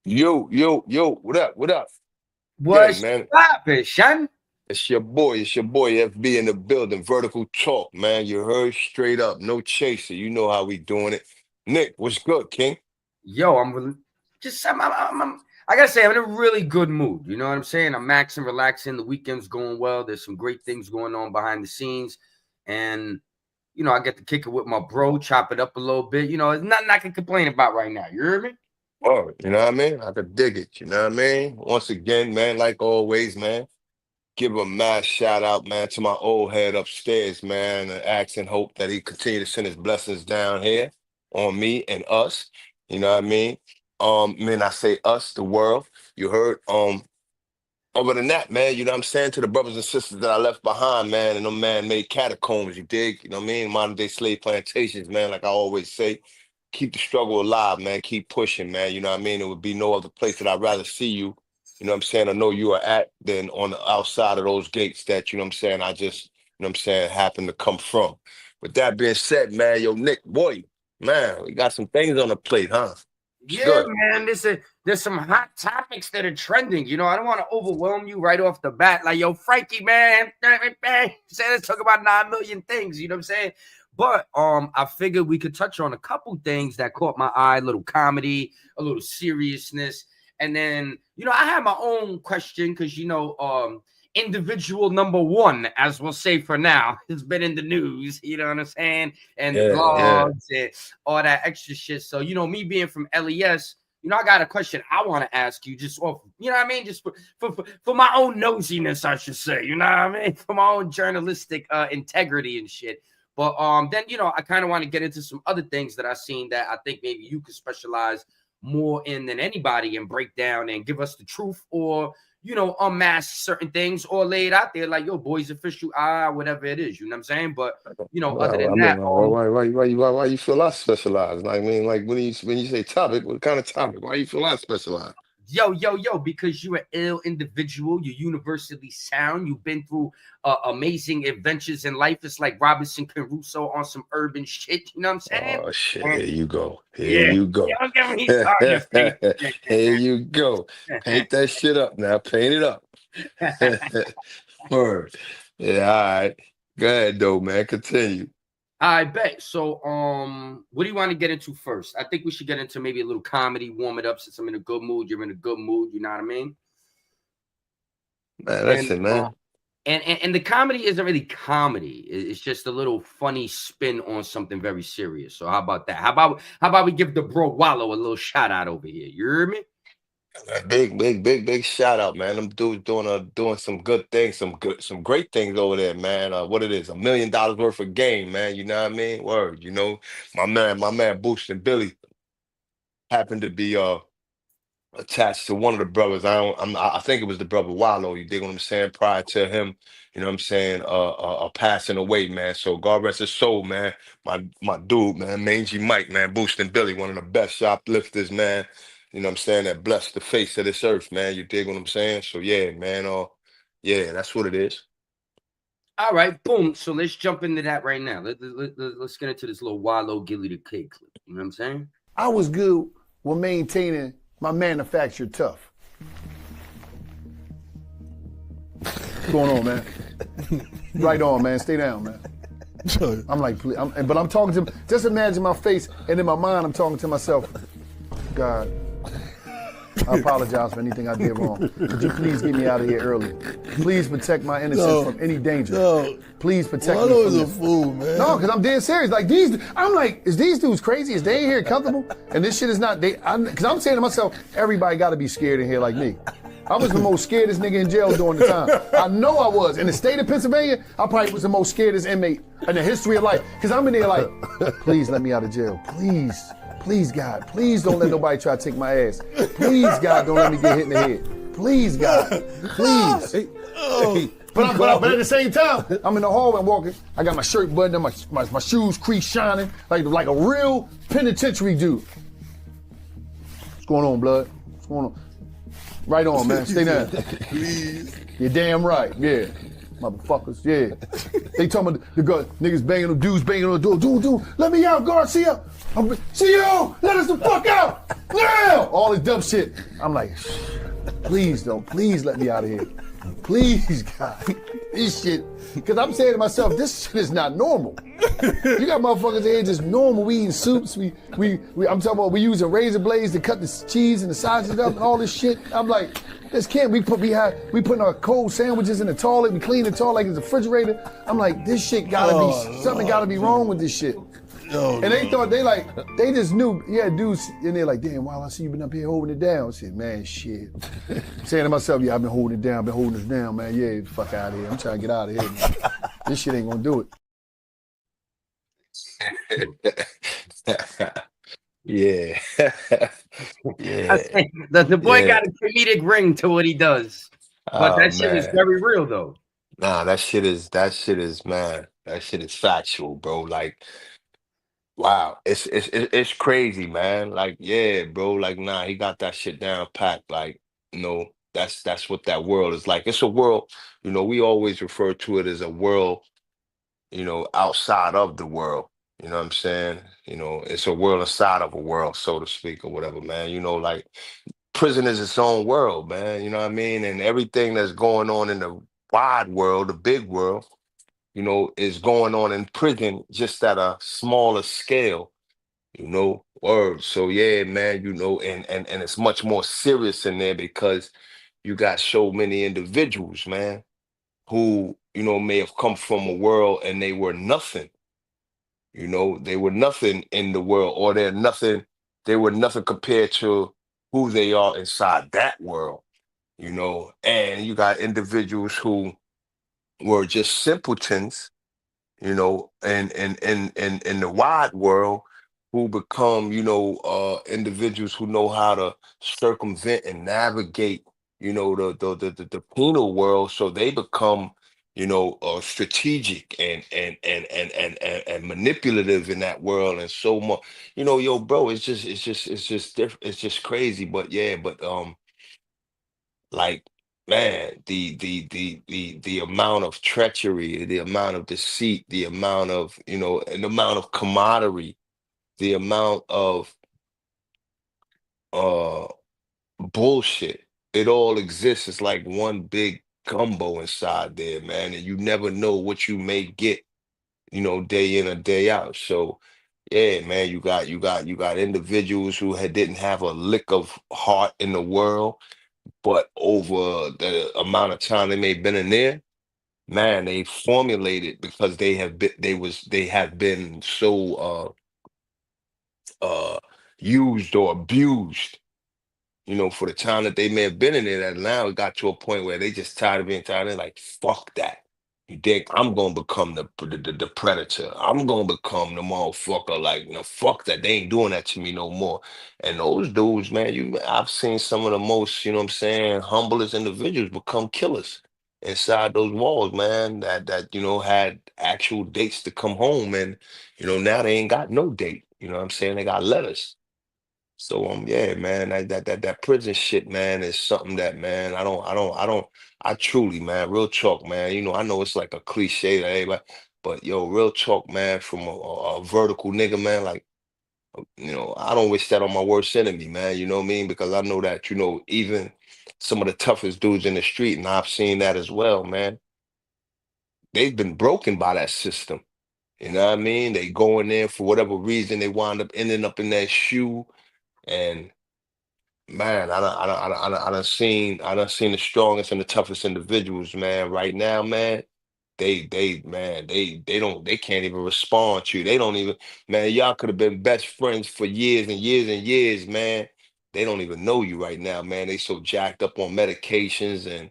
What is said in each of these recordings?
Yo, what up? What up? Good, What's man. poppin', son? It's your boy FB in the building. Vertical talk, man. You heard straight up. No chaser. You know how we doing it. Nick, what's good, King? Yo, I gotta say, I'm in a really good mood. You know what I'm saying? I'm maxing, relaxing. The weekend's going well. There's some great things going on behind the scenes. And, I get to kick it with my bro, chop it up a little bit. There's nothing I can complain about right now. You hear me? Oh, you know what I mean? I could dig it. You know what I mean? Once again, man, like always, man. Give a mad shout out, man, to my old head upstairs, man, and ask and hope that he continue to send his blessings down here on me and us. You know what I mean? Man, I say us, the world. You heard? Other than that, man, you know what I'm saying? To the brothers and sisters that I left behind, man, and them man-made catacombs, you dig? You know what I mean? Modern day slave plantations, man, like I always say. Keep the struggle alive, man. Keep pushing, man. You know what I mean? It would be no other place that I'd rather see you, you know what I'm saying, I know you are at than on the outside of those gates that, you know what I'm saying, I just, you know what I'm saying, happen to come from. With that being said, man, yo, Nick, boy, man, we got some things on the plate, huh? It's Yeah, good. man. There's some hot topics that are trending. I don't want to overwhelm you right off the bat. Like, yo, Frankie, man, say let's talk about 9 million things. You know what I'm saying? But I figured we could touch on a couple things that caught my eye, a little comedy, a little seriousness. And then, I have my own question because individual number one, as we'll say for now, has been in the news, you know what I'm saying? And the Yeah, yeah. blogs and all that extra shit. So, me being from LES, I got a question I want to ask you just off, you know what I mean? Just for my own nosiness, I should say, you know what I mean? For my own journalistic integrity and shit. But then, I kind of want to get into some other things that I've seen that I think maybe you could specialize more in than anybody and break down and give us the truth or unmask certain things or lay it out there like, yo, boys, official, whatever it is, you know what I'm saying? But, other Well, than I mean, that, why you feel I specialize? Like, I mean, like when you say topic, what kind of topic? Why you feel I specialize? yo, because you're an ill individual, you're universally sound, you've been through amazing adventures in life. It's like Robinson Crusoe on some urban shit, you know what I'm saying? Oh shit, And here you go. Here yeah, you go. don't get me started, Here you go. Paint that shit up now. Paint it up. Word. Yeah, all right. Go ahead though, man. Continue. I bet. So, what do you want to get into first? I think we should get into maybe a little comedy, warm it up since I'm in a good mood. You're in a good mood. You know what I mean? Man, And listen, man. and the comedy isn't really comedy. It's just a little funny spin on something very serious. So how about that? How about we give the bro Wallo a little shout out over here? You hear me? Big shout out, man. Them dudes doing some good things, some great things over there, man. What it is, $1 million worth of game, man. You know what I mean? Word, my man Boost and Billy happened to be attached to one of the brothers. I think it was the brother Wallo. You dig what I'm saying? Prior to him, you know what I'm saying? Passing away, man. So God rest his soul, man. My dude, man, Mangy Mike, man, boosting Billy, one of the best shoplifters, man. You know what I'm saying? That blessed the face of this earth, man. You dig what I'm saying? So yeah, man. Yeah, that's what it is. All right, boom. So let's jump into that right now. Let's get into this little Wallo Gilly the Kid clip. You know what I'm saying? I was good with maintaining my manufactured tough. What's going on, man? Right on, man. Stay down, man. I'm like, please, but I'm talking to him. Just imagine my face, and in my mind, I'm talking to myself. God, I apologize for anything I did wrong. Could you please get me out of here early? Please protect my innocence from any danger. Please protect me Wallo from is a this. fool, man. No, because I'm dead serious. Like I'm like, is these dudes crazy? Is they in here comfortable? And this shit is not. Because I'm saying to myself, everybody got to be scared in here like me. I was the most scaredest nigga in jail during the time. I know I was. In the state of Pennsylvania, I probably was the most scaredest inmate in the history of life. Because I'm in there like, please let me out of jail. Please. Please, God. Please don't let nobody try to take my ass. Please, God, don't let me get hit in the head. Please, God. Please. But at the same time, I'm in the hallway, I'm walking. I got my shirt buttoned up, my shoes crease shining, like a real penitentiary dude. What's going on, blood? What's going on? Right on, man. Stay down. Please. You're damn right. Yeah. motherfuckers. Yeah. They talking about the girl, niggas banging on dudes, banging on the door. Dude, let me out, Garcia. CEO, let us the fuck out. Now! All this dumb shit. I'm like, please don't, please let me out of here. Please, God. This shit. Because I'm saying to myself, this shit is not normal. You got motherfuckers here just normal. We eating soups. I'm talking about we using razor blades to cut the cheese and the sausage up and all this shit. I'm like, this can't. We putting our cold sandwiches in the toilet. We clean the toilet like it's a refrigerator. I'm like, this shit gotta be something. Gotta be wrong with this shit. And they thought they just knew. Yeah, dudes, and they're like, damn, Wallo, I see you been up here holding it down. I said, man, shit. I'm saying to myself, yeah, I've been holding it down. Been holding it down, man. Yeah, fuck out of here. I'm trying to get out of here, man. This shit ain't gonna do it. Yeah. Yeah. The boy got a comedic ring to what he does. But that shit is very real though. Nah, that shit is man. That shit is factual, bro. Like, wow, it's crazy, man. Like, yeah, bro. Like, nah, he got that shit down packed. Like, that's what that world is like. It's a world, we always refer to it as a world, outside of the world. You know what I'm saying? It's a world inside of a world, so to speak, or whatever, man. Like prison is its own world, man. You know what I mean? And everything that's going on in the wide world, the big world, is going on in prison just at a smaller scale, word. So yeah, man, and it's much more serious in there because you got so many individuals, man, who, may have come from a world and they were nothing. They were nothing in the world, or they were nothing compared to who they are inside that world, and you got individuals who were just simpletons, in the wide world who become, individuals who know how to circumvent and navigate, the penal world. So they become, strategic and manipulative in that world, and so much, yo, bro, it's just different. It's just crazy. But yeah, like, man, the amount of treachery, the amount of deceit, the amount of, and the amount of camaraderie, the amount of uh bullshit, it all exists. It's like one big gumbo inside there, man, and you never know what you may get, day in or day out. So yeah, man, you got individuals who didn't have a lick of heart in the world, but over the amount of time they may have been in there, man, they formulated because they have been so used or abused, for the time that they may have been in there, that now it got to a point where they just tired of being tired. They're like, fuck that. You think I'm gonna become the predator? I'm gonna become the motherfucker. Like, fuck that. They ain't doing that to me no more. And those dudes, man, I've seen some of the most, you know what I'm saying, humblest individuals become killers inside those walls, man. That had actual dates to come home, and now they ain't got no date. You know what I'm saying? They got letters. So yeah, man, that prison shit, man, is something that, man, I truly, man, real talk, man. I know it's like a cliche to everybody, but yo, real talk, man, from a vertical nigga, man, like, I don't wish that on my worst enemy, man. You know what I mean? Because I know that, even some of the toughest dudes in the street, and I've seen that as well, man, they've been broken by that system. You know what I mean? They go in there for whatever reason, they wind up ending up in that shoe. And man, I done seen the strongest and the toughest individuals, man. Right now, man, man, they can't even respond to you. They don't even, man, y'all could have been best friends for years and years and years, man. They don't even know you right now, man. They so jacked up on medications and,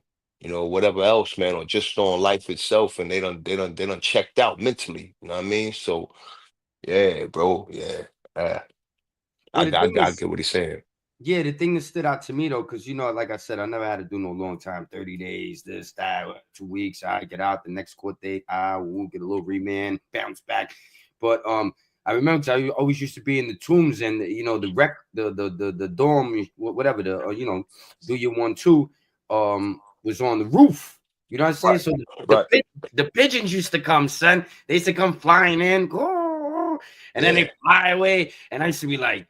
whatever else, man, or just on life itself, and they done checked out mentally. You know what I mean? So yeah, bro, yeah. Uh, I, Well, the I, thing I is, get what he's saying. yeah, the thing that stood out to me though, because like I said, I never had to do no long time, 30 days, this, that, 2 weeks. I get out the next court date, I will get a little remand, bounce back. But I remember I always used to be in the tombs, and the rec, the dorm, whatever, the do your 1-2 was on the roof. You know what I'm saying? Right. So Right. the pigeons used to come, son. They used to come flying in, and then they fly away. And I used to be like,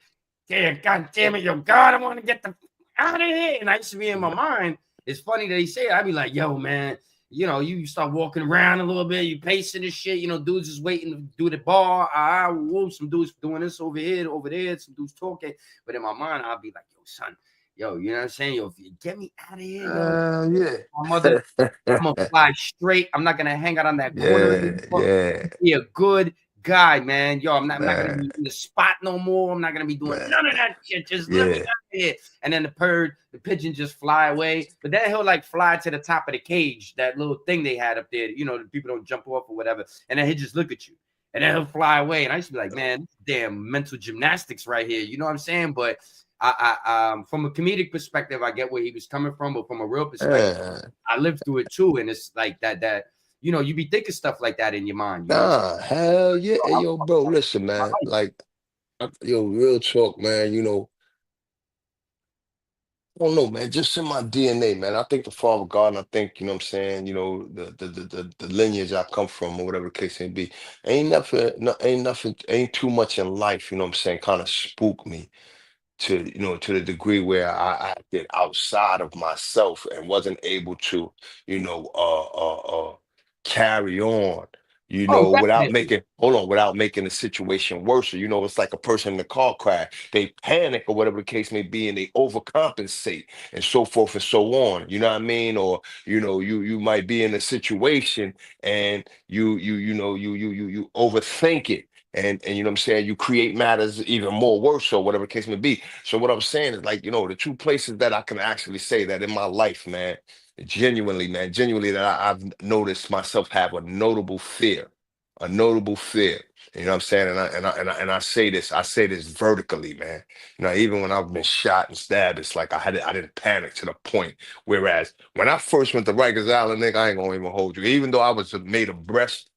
"Damn, God damn it, yo, God, I want to get the out of here." And I used to be in my mind. It's funny that he say it. I'd be like, "Yo, man, you know, you start walking around a little bit, you pacing this shit. You know, dudes is waiting to do the bar. Whoa, some dudes doing this over here, over there. Some dudes talking." But in my mind, I'll be like, "Yo, son." Yo, you know what I'm saying? Yo, get me out of here, yo. Yeah. My mother, I'm gonna fly straight. I'm not gonna hang out on that corner Yeah. anymore. Yeah. Be a good guy, man. Yo, I'm not gonna Man. be in the spot no more. I'm not gonna be doing Man. none of that shit. Just let me Yeah. out of here. And then the pigeon just fly away. But then he'll like fly to the top of the cage, that little thing they had up there. You know, the people don't jump off or whatever. And then he'll just look at you. And then he'll fly away. And I used to be like, man, damn mental gymnastics right here. You know what I'm saying? But from a comedic perspective, I get where he was coming from, but from a real perspective, I lived through it too, and it's like that. You know, you be thinking stuff like that in your mind. You know what I'm Nah, hell yeah. Hey, saying? yo, bro, listen, man. Like, yo, real talk, man. You know, I don't know, man. Just in my DNA, man. I think the Father God, and I think, you know what I'm saying, you know, the lineage I come from, or whatever the case may be, ain't too much in life, you know what I'm saying, kind of spook me to, you know, to the degree where I acted outside of myself and wasn't able to, you know, carry on, you Oh, know, definitely. without making the situation worse. You know, it's like a person in a car crash. They panic or whatever the case may be, and they overcompensate and so forth and so on. You know what I mean? Or, you know, you might be in a situation and you overthink it. And you know what I'm saying, you create matters even more worse or whatever the case may be. So what I'm saying is, like, you know, the two places that I can actually say that in my life, genuinely that I've noticed myself have a notable fear. You know what I'm saying? And I say this vertically, man. You know, even when I've been shot and stabbed, it's like I didn't panic to the point. Whereas when I first went to Rikers Island, nigga, I ain't gonna even hold you. Even though I was made abreast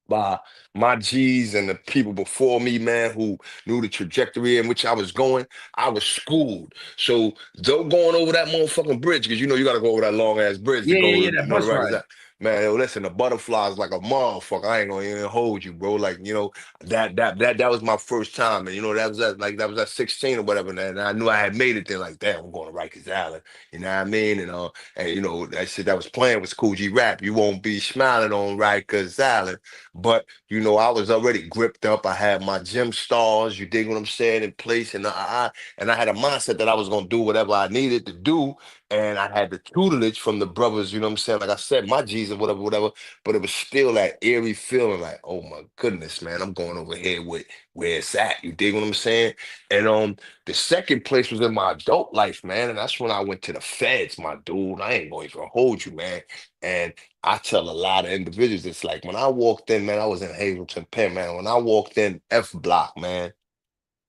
by my G's and the people before me, man, who knew the trajectory in which I was going, I was schooled. So though going over that motherfucking bridge, because you know you gotta go over that long ass bridge to go Yeah, to, that you know, the bus records ride. that. Man, yo, listen, the butterflies like a motherfucker. I ain't gonna even hold you, bro. Like, you know, that was my first time. And you know, that was at 16 or whatever. And I knew I had made it there, like, damn, I'm going to Rikers Island. You know what I mean? And you know, that shit that was playing was Cool G Rap. You won't be smiling on Rikers Island. But you know, I was already gripped up. I had my gym stars, you dig what I'm saying, in place, and I had a mindset that I was gonna do whatever I needed to do, and I had the tutelage from the brothers. You know what I'm saying? Like I said, my G's or whatever, whatever. But it was still that eerie feeling, like, oh my goodness, man, I'm going over here with where it's at. You dig what I'm saying? And the second place was in my adult life, man, and that's when I went to the feds, my dude. I ain't going to even hold you, man. And I tell a lot of individuals, it's like when I walked in, man, I was in Hazleton Penn, man. When I walked in F Block, man,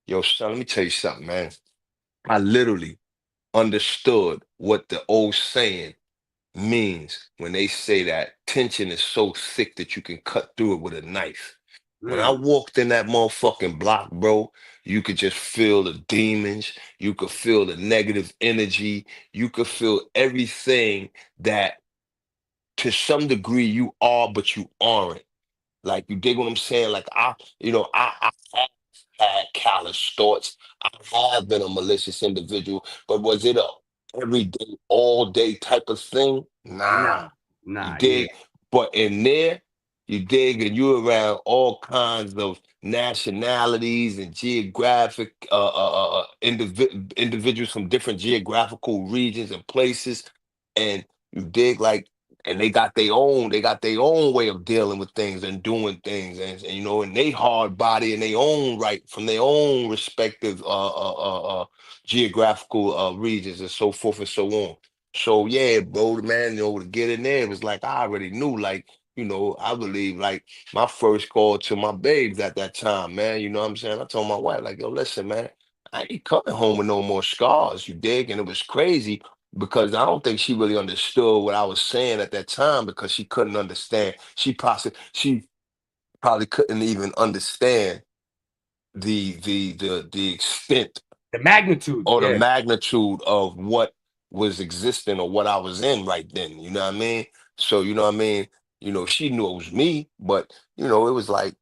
yo, son, let me tell you something, man. I literally understood what the old saying means when they say that tension is so thick that you can cut through it with a knife. When I Mm, walked in that motherfucking block, bro, you could just feel the demons. You could feel the negative energy. You could feel everything that to some degree you are, but you aren't. Like, you dig what I'm saying? Like, I have had callous thoughts. I have been a malicious individual, but was it a everyday, all day type of thing? Nah. nah, You nah, yeah, dig? But in there, you dig, and you're around all kinds of nationalities and geographic individuals from different geographical regions and places, and you dig like, and they got their own way of dealing with things and doing things, and you know, and they hard body in their own right from their own respective geographical regions and so forth and so on. So yeah, bro, man, you know, to get in there, it was like I already knew, like, you know, I believe like my first call to my babes at that time, man. You know what I'm saying? I told my wife, like, yo, listen, man, I ain't coming home with no more scars, you dig? And it was crazy because I don't think she really understood what I was saying at that time because she couldn't understand. She probably couldn't even understand the extent the magnitude, or the yeah, magnitude of what was existing or what I was in right then. You know what I mean? So, you know what I mean? She knew it was me, but it was like,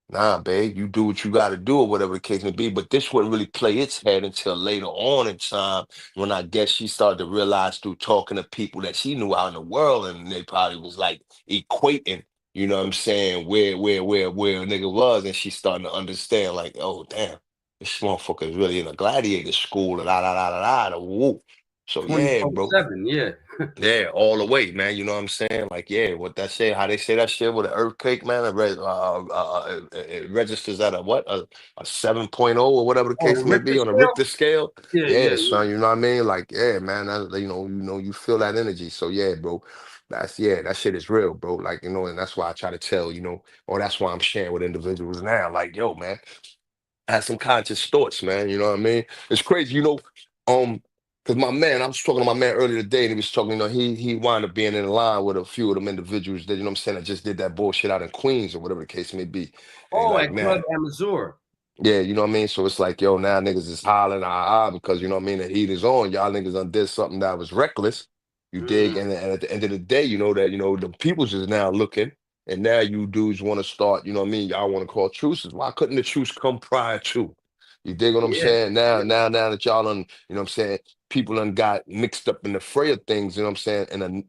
nah, babe, you do what you got to do or whatever the case may be. But this wouldn't really play its head until later on in time when I guess she started to realize through talking to people that she knew out in the world and they probably was like equating, you know what I'm saying, where a nigga was. And she starting to understand like, oh, damn, this motherfucker is really in a gladiator school. Da, da, da, da, da, woo. So, yeah, bro. 24/7, yeah. Yeah, all the way, man. You know what I'm saying? Like, yeah, what that shit, how they say that shit with an earthquake, man. It registers at a what? A 7.0 or whatever the Oh, case the may Richter be on a scale? Richter scale. Yeah, Yeah, yeah, yeah. son, you know what I mean? Like, yeah, man, you feel that energy. So yeah, bro. That shit is real, bro. Like, and that's why I try to tell, or that's why I'm sharing with individuals now. Like, yo, man, had some conscious thoughts, man. You know what I mean? It's crazy, because I was talking to my man earlier today, and he was talking, he wound up being in line with a few of them individuals that, you know what I'm saying, that just did that bullshit out in Queens or whatever the case may be. And he Oh, like, at Club man, Amazur. yeah, you know what I mean? So it's like, yo, now niggas is hollering, because you know what I mean, the heat is on. Y'all niggas done did something that was reckless. You dig? Mhm. And at the end of the day, you know that, the people's is now looking, and now you dudes want to start, you know what I mean? Y'all want to call truces. Why couldn't the truce come prior to? You dig what I'm Yeah, saying? Now, yeah. now that y'all done, you know what I'm saying, people done got mixed up in the fray of things, you know what I'm saying,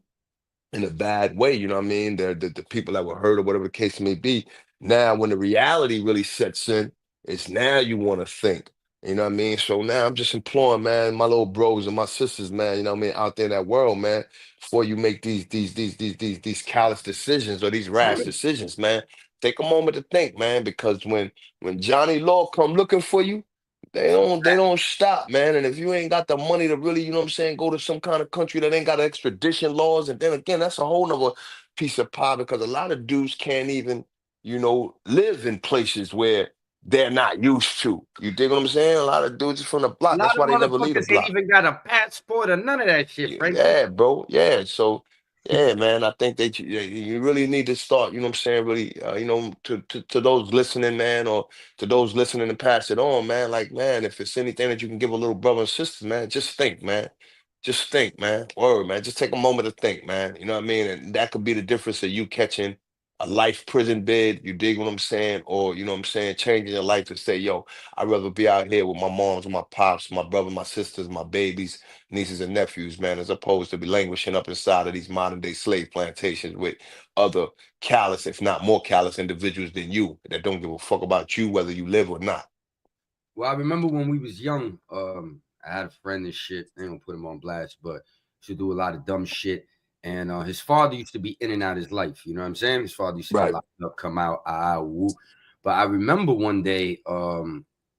in a bad way, you know what I mean? The people that were hurt or whatever the case may be. Now, when the reality really sets in, it's now you want to think. You know what I mean? So now I'm just imploring, man, my little bros and my sisters, man, you know what I mean, out there in that world, man, before you make these callous decisions or these rash decisions, man, take a moment to think, man, because when Johnny Law come looking for you, they don't stop, man. And if you ain't got the money to really, you know what I'm saying, go to some kind of country that ain't got extradition laws, and then again, that's a whole nother piece of pie because a lot of dudes can't even, live in places where they're not used to. You dig what I'm saying? A lot of dudes is from the A block. lot That's of why they never leave the motherfuckers ain't block. even got a passport or none of that shit, Frankie. Yeah, bro. Yeah. So, yeah, man, I think that you really need to start, you know what I'm saying, really, to those listening, man, or to those listening and pass it on, man. Like, man, if it's anything that you can give a little brother and sister, man, just think, man. Just think, man. Word, man. Just take a moment to think, man. You know what I mean? And that could be the difference of you catching a life prison bid, you dig what I'm saying? Or, you know what I'm saying, changing your life to say, yo, I'd rather be out here with my moms, my pops, my brother, my sisters, my babies, nieces and nephews, man, as opposed to be languishing up inside of these modern day slave plantations with other callous, if not more callous individuals than you that don't give a fuck about you, whether you live or not. Well, I remember when we was young, I had a friend and shit. I ain't gonna put him on blast, but used to do a lot of dumb shit. And his father used to be in and out his life. You know what I'm saying? His father used to get Right. locked up, come out, woo. But I remember one day,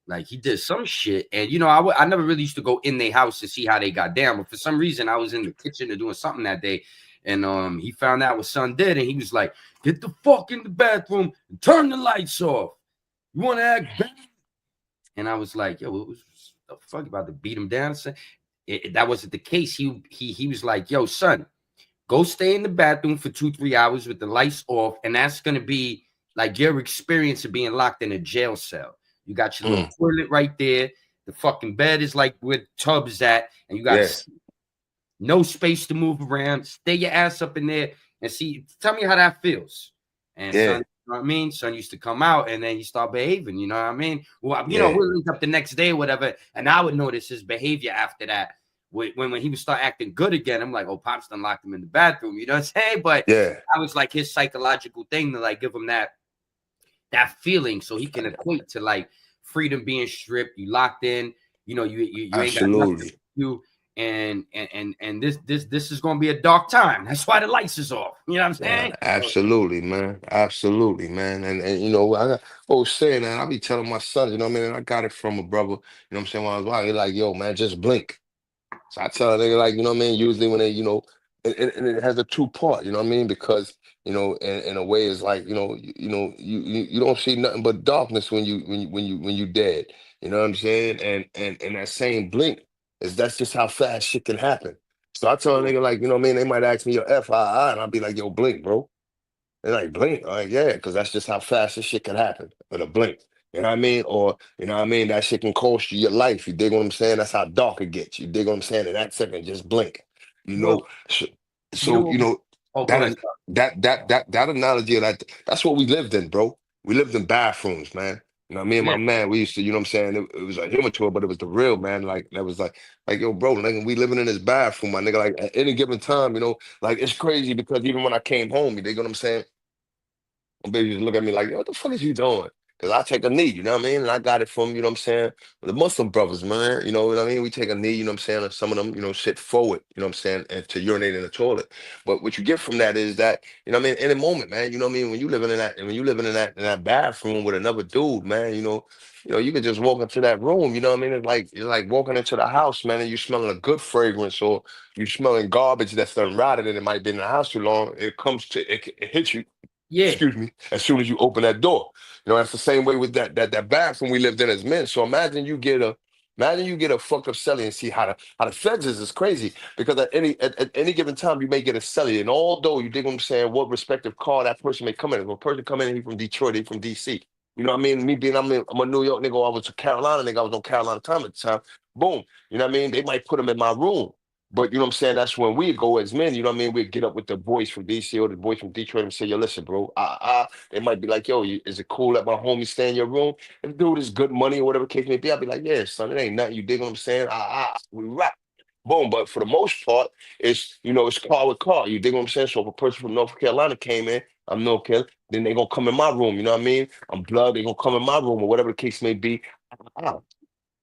like he did some shit, and I never really used to go in their house to see how they got down. But for some reason, I was in the kitchen or doing something that day, and he found out what son did, and he was like, "Get the fuck in the bathroom and turn the lights off. You want to act bad?" And I was like, "Yo, what was the fuck about to beat him down?" Son? That wasn't the case. He was like, "Yo, son, go stay in the bathroom for 2-3 hours with the lights off, and that's gonna be like your experience of being locked in a jail cell. You got your little Mm, toilet right there. The fucking bed is like where tubs at, and you got yeah. no space to move around. Stay your ass up in there and see. Tell me how that feels." And son, Yeah. you know what I mean? Son used to come out and then he start behaving. You know what I mean? Well, Yeah. we'll link up the next day or whatever, and I would notice his behavior after that. When he would start acting good again, I'm like, oh, Pops done locked him in the bathroom. You know what I'm saying? But Yeah. I was like his psychological thing to like give him that feeling so he can equate to like freedom being stripped. You locked in. You ain't got nothing to Absolutely. do. And this is gonna be a dark time. That's why the lights is off. You know what I'm saying? Absolutely, man. Absolutely, man. And I got always saying that I be telling my sons, you know what I mean? And I got it from a brother, you know what I'm saying, when I was watching, he's like, yo, man, just blink. So I tell a nigga like, you know what I mean? Usually when they, and it has a two-part, you know what I mean? Because, in a way it's like, you don't see nothing but darkness when you dead. You know what I'm saying? And that same blink that's just how fast shit can happen. So I tell a nigga like, you know what I mean? They might ask me your FII and I'll be like, yo, blink, bro. They're like, blink. I'm like, yeah, because that's just how fast this shit can happen with a blink. You know what I mean? Or, you know what I mean? That shit can cost you your life. You dig what I'm saying? That's how dark it gets. You dig what I'm saying? In that second, just blink. You know, Well, so, you know so what? Oh, go ahead. That that analogy, that's what we lived in, bro. We lived in bathrooms, man. You know, me and Yeah, my man, we used to, you know what I'm saying? It was a humor tour, but it was the real, man. Like that was like, yo, bro, like we living in this bathroom, my nigga. Like at any given time, you know, like it's crazy because even when I came home, you dig what I'm saying? My baby just look at me like, yo, what the fuck is you doing? Because I take a knee, you know what I mean? And I got it from, you know what I'm saying, the Muslim brothers, man. You know what I mean? We take a knee, you know what I'm saying? And some of them, you know, sit forward, you know what I'm saying, and to urinate in the toilet. But what you get from that is that, you know what I mean, in a moment, man, you know what I mean? When you living in that, and when you living in that bathroom with another dude, man, you can just walk into that room, you know what I mean? It's like walking into the house, man, and you smelling a good fragrance, or you smelling garbage that's done rotted and it might be in the house too long. It hits you, yeah, excuse me, as soon as you open that door. You know, that's the same way with that bathroom we lived in as men. So imagine you get a fucked up celly and see how the feds is crazy, because at any given time you may get a celly, and although you dig what I'm saying, what respective car that person may come in. If a person come in, he from Detroit, he from DC. You know what I mean? Me being I'm a New York nigga, I was a Carolina nigga, I was on Carolina time at the time. Boom. You know what I mean? They might put him in my room. But you know what I'm saying? That's when we go as men, you know what I mean? We'd get up with the boys from DC or the boys from Detroit and say, yo, listen, bro, they might be like, yo, is it cool that my homie stay in your room? If dude is good money or whatever the case may be, I'll be like, yeah, son, it ain't nothing. You dig what I'm saying? We rap. Boom. But for the most part, it's car with car. You dig what I'm saying? So if a person from North Carolina came in, I'm North Carolina, then they gonna come in my room. You know what I mean? I'm blood. They gonna come in my room or whatever the case may be. Ah,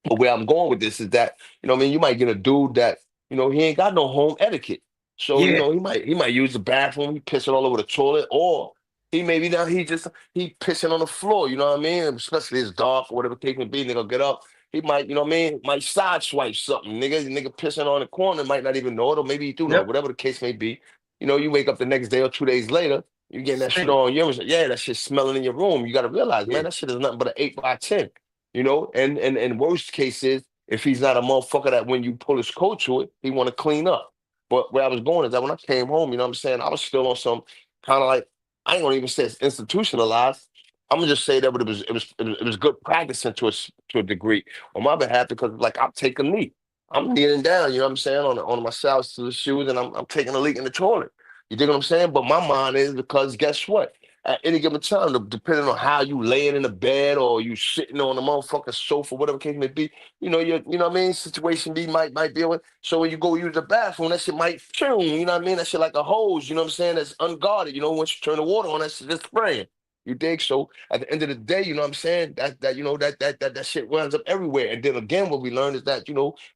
but where I'm going with this is that, you know what I mean, you might get a dude that, he ain't got no home etiquette. So, yeah. he might use the bathroom, he pissing all over the toilet, or he maybe now he pissing on the floor, you know what I mean? Especially it's dark or whatever the case may be, nigga get up. He might, you know what I mean, might side swipe something. Nigga pissing on the corner, might not even know it, or maybe he do know it, Yep. whatever the case may be. You wake up the next day or 2 days later, you getting that shit Same. on you. Yeah, that shit smelling in your room. You gotta realize, Yeah. man, that shit is nothing but an 8 by 10. And worst case is if he's not a motherfucker that when you pull his coat to it, he want to clean up. But where I was going is that when I came home, you know what I'm saying, I was still on some kind of like, I ain't gonna even say it's institutionalized. I'm gonna just say that, but it was good practicing to a degree on my behalf, because like I'm taking a leak. I'm kneeling down, you know what I'm saying, on my socks to the shoes, and I'm taking a leak in the toilet. You dig what I'm saying? But my mind is, because guess what? At any given time, depending on how you laying in the bed or you sitting on the motherfucking sofa, whatever case may be, you know what I mean, situation B might be with. So when you go use the bathroom, that shit might tune, you know what I mean? That shit like a hose, you know what I'm saying? That's unguarded. Once you turn the water on, that shit just spraying. You dig? So at the end of the day, you know what I'm saying? That shit runs up everywhere. And then again, what we learned is that,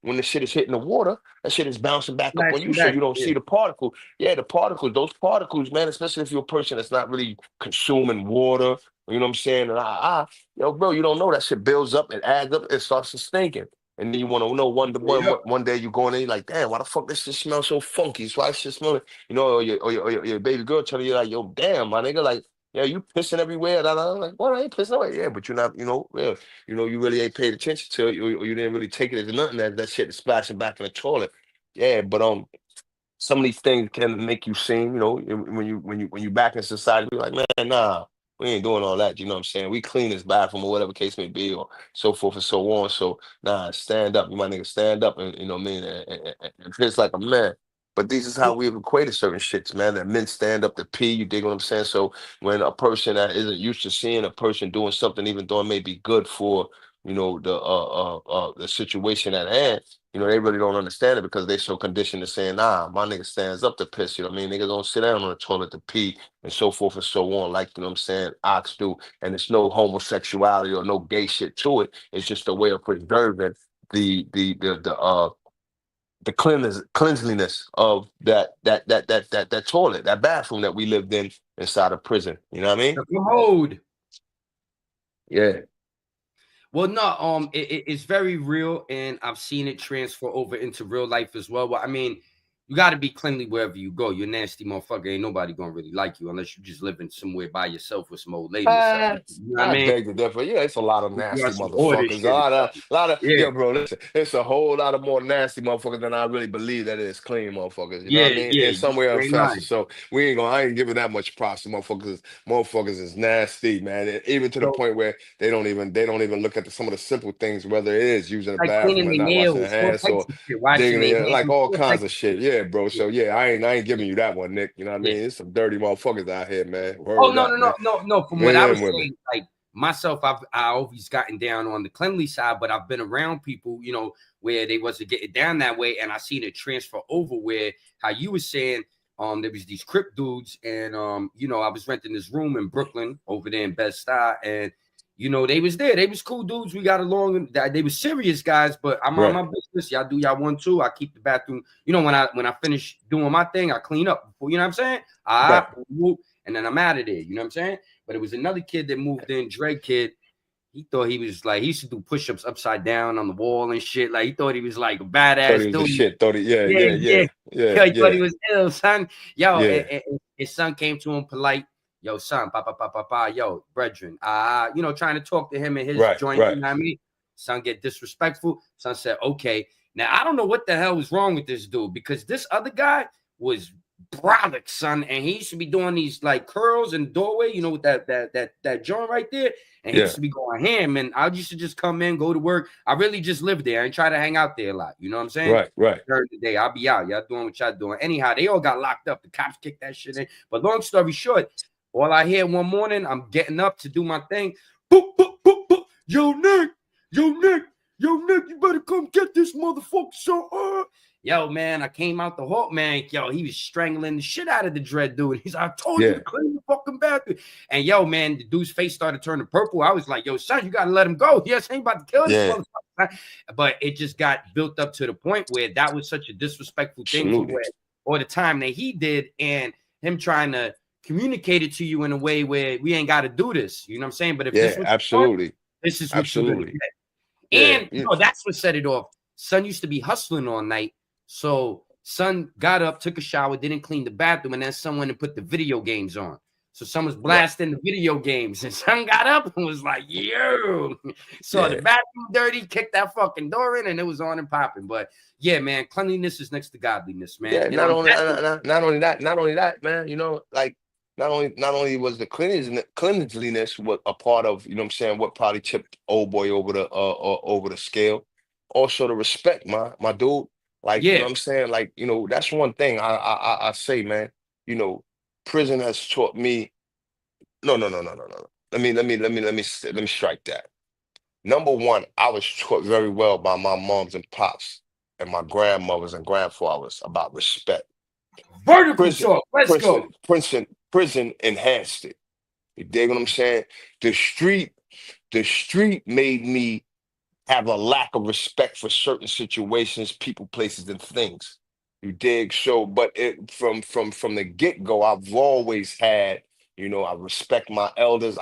when the shit is hitting the water, that shit is bouncing back up on you. Flashing So back. you don't Yeah. see the particle. Yeah, the particles, those particles, man, especially if you're a person that's not really consuming water, you know what I'm saying? And bro, you don't know that shit builds up, it adds up, it starts to stinking. And then you want to know Straight up. one day you go in there, you're like, damn, why the fuck this shit smells so funky? So why this shit smelling, or your baby girl telling you like, yo, damn, my nigga, like, yeah, you pissing everywhere. I'm like, well, I ain't pissing away. Yeah, but you're not, yeah, you really ain't paid attention to it, or you didn't really take it as nothing. That shit is splashing back in the toilet. Yeah, but some of these things can make you seem, when you back in society, be like, man, nah, we ain't doing all that. You know what I'm saying? We clean this bathroom or whatever case may be, or so forth and so on. So nah, stand up. You my nigga, stand up, and you know what I mean, and piss like a man. But this is how we've equated certain shits, man. That men stand up to pee. You dig what I'm saying? So when a person that isn't used to seeing a person doing something, even though it may be good for the situation at hand, they really don't understand it, because they so conditioned to saying, nah, my nigga stands up to piss, you know what I mean? Niggas don't sit down on the toilet to pee, and so forth and so on, like, you know what I'm saying, ox do. And it's no homosexuality or no gay shit to it. It's just a way of preserving the cleanliness of that toilet, that bathroom that we lived in inside of prison. You know what I mean? The commode. Yeah. Well, no, it's very real, and I've seen it transfer over into real life as well. Well, I mean, you got to be cleanly wherever you go. You're a nasty motherfucker. Ain't nobody gonna really like you unless you just living somewhere by yourself with some old lady or something. You know what I I mean? beg to differ. Yeah, it's a lot of You nasty got some order motherfuckers. shit or something. Yeah, Yeah, bro. Listen, it's a whole lot of more nasty motherfuckers than I really believe that is clean motherfuckers. You know what yeah, I mean? yeah. In some way You or ain't fashion. lying. So I ain't giving that much props to motherfuckers. Motherfuckers is nasty, man. And even to the So, point where they don't even look at some of the simple things, whether it is using a like cleaning bathroom or their not washing their nails, all hands, types or of shit, washing digging their in, like hands, all all kinds types of of shit. shit. Yeah, Yeah, bro. So yeah, I ain't giving you that one, Nick. You know what I Yeah. mean? It's some dirty motherfuckers out here, man. Oh Word no, up, no, no, man. no, no. From what Men I and was women. saying, like myself, I always gotten down on the cleanly side, but I've been around people, you know, where they wasn't getting down that way, and I seen it transfer over where how you were saying, there was these Crip dudes, and you know, I was renting this room in Brooklyn over there in Bed-Stuy, and you know, they was there, they was cool dudes, we got along, and they were serious guys, but I'm on Right. my business. Y'all do y'all want to. I keep the bathroom, you know, when I finish doing my thing, I clean up before, you know what I'm saying? Right. And then I'm out of there, you know what I'm saying? But it was another kid that moved in, Dre kid. He thought he was like, he used to do push-ups upside down on the wall and shit. Like he thought he was like a Thought he badass was the dude. shit. Thought he, yeah, Yeah, yeah, yeah. yeah, yeah, Yo, he thought he yeah, was ill, son. Yo, yeah. and his son came to him polite. Yo, son, yo, brethren. You know, trying to talk to him in his Right, joint, you right. know what I mean? Son get disrespectful. Son said, okay. Now I don't know what the hell was wrong with this dude because this other guy was brolic, son, and he used to be doing these like curls in the doorway, you know, with that joint right there. And he Yeah. used to be going ham, and I used to just come in, go to work. I really just lived there and try to hang out there a lot. You know what I'm saying? Right, right. During the day, I'll be out. Y'all doing what y'all doing. Anyhow, they all got locked up. The cops kicked that shit in. But long story short, all I hear one morning, I'm getting up to do my thing. Boop, boop, boop, boop. Yo, Nick, you better come get this motherfucker. So, yo, man, I came out the hall, man. Yo, he was strangling the shit out of the dread dude. He's like, I told you Yeah. to clean the fucking bathroom. And yo, man, the dude's face started turning purple. I was like, yo, son, you gotta let him go. Yes, ain't about to kill this Yeah. motherfucker. But it just got built up to the point where that was such a disrespectful thing for Absolutely. where, or the time that he did, and him trying to communicate it to you in a way where we ain't got to do this. You know what I'm saying? But if this Yeah, was absolutely. this is what you're gonna Absolutely. get. Yeah. And you know, that's what set it off. Son used to be hustling all night. So son got up, took a shower, didn't clean the bathroom, and then son went and put the video games on. So son was blasting the video games, and son got up and was like, yo. So the Yeah. bathroom dirty, kicked that fucking door in, and it was on and popping. But yeah, man, cleanliness is next to godliness, man. Yeah, And not on only that note, not only that, man, you know, like not only was the cleanliness what a part of, you know what I'm saying, what probably tipped old boy over the scale. Also the respect, my dude. Like, you know yeah, what I'm saying? Like, you know, that's one thing I say, man, you know, prison has taught me no. Let me strike that. Number one, I was taught very well by my moms and pops and my grandmothers and grandfathers about respect. vertical Prison, talk. Let's prison, go. prison enhanced it. You dig what I'm saying? The street, the street made me have a lack of respect for certain situations, people, places, and things. You dig? So, but it from the get-go, I've always had, you know, I respect my elders.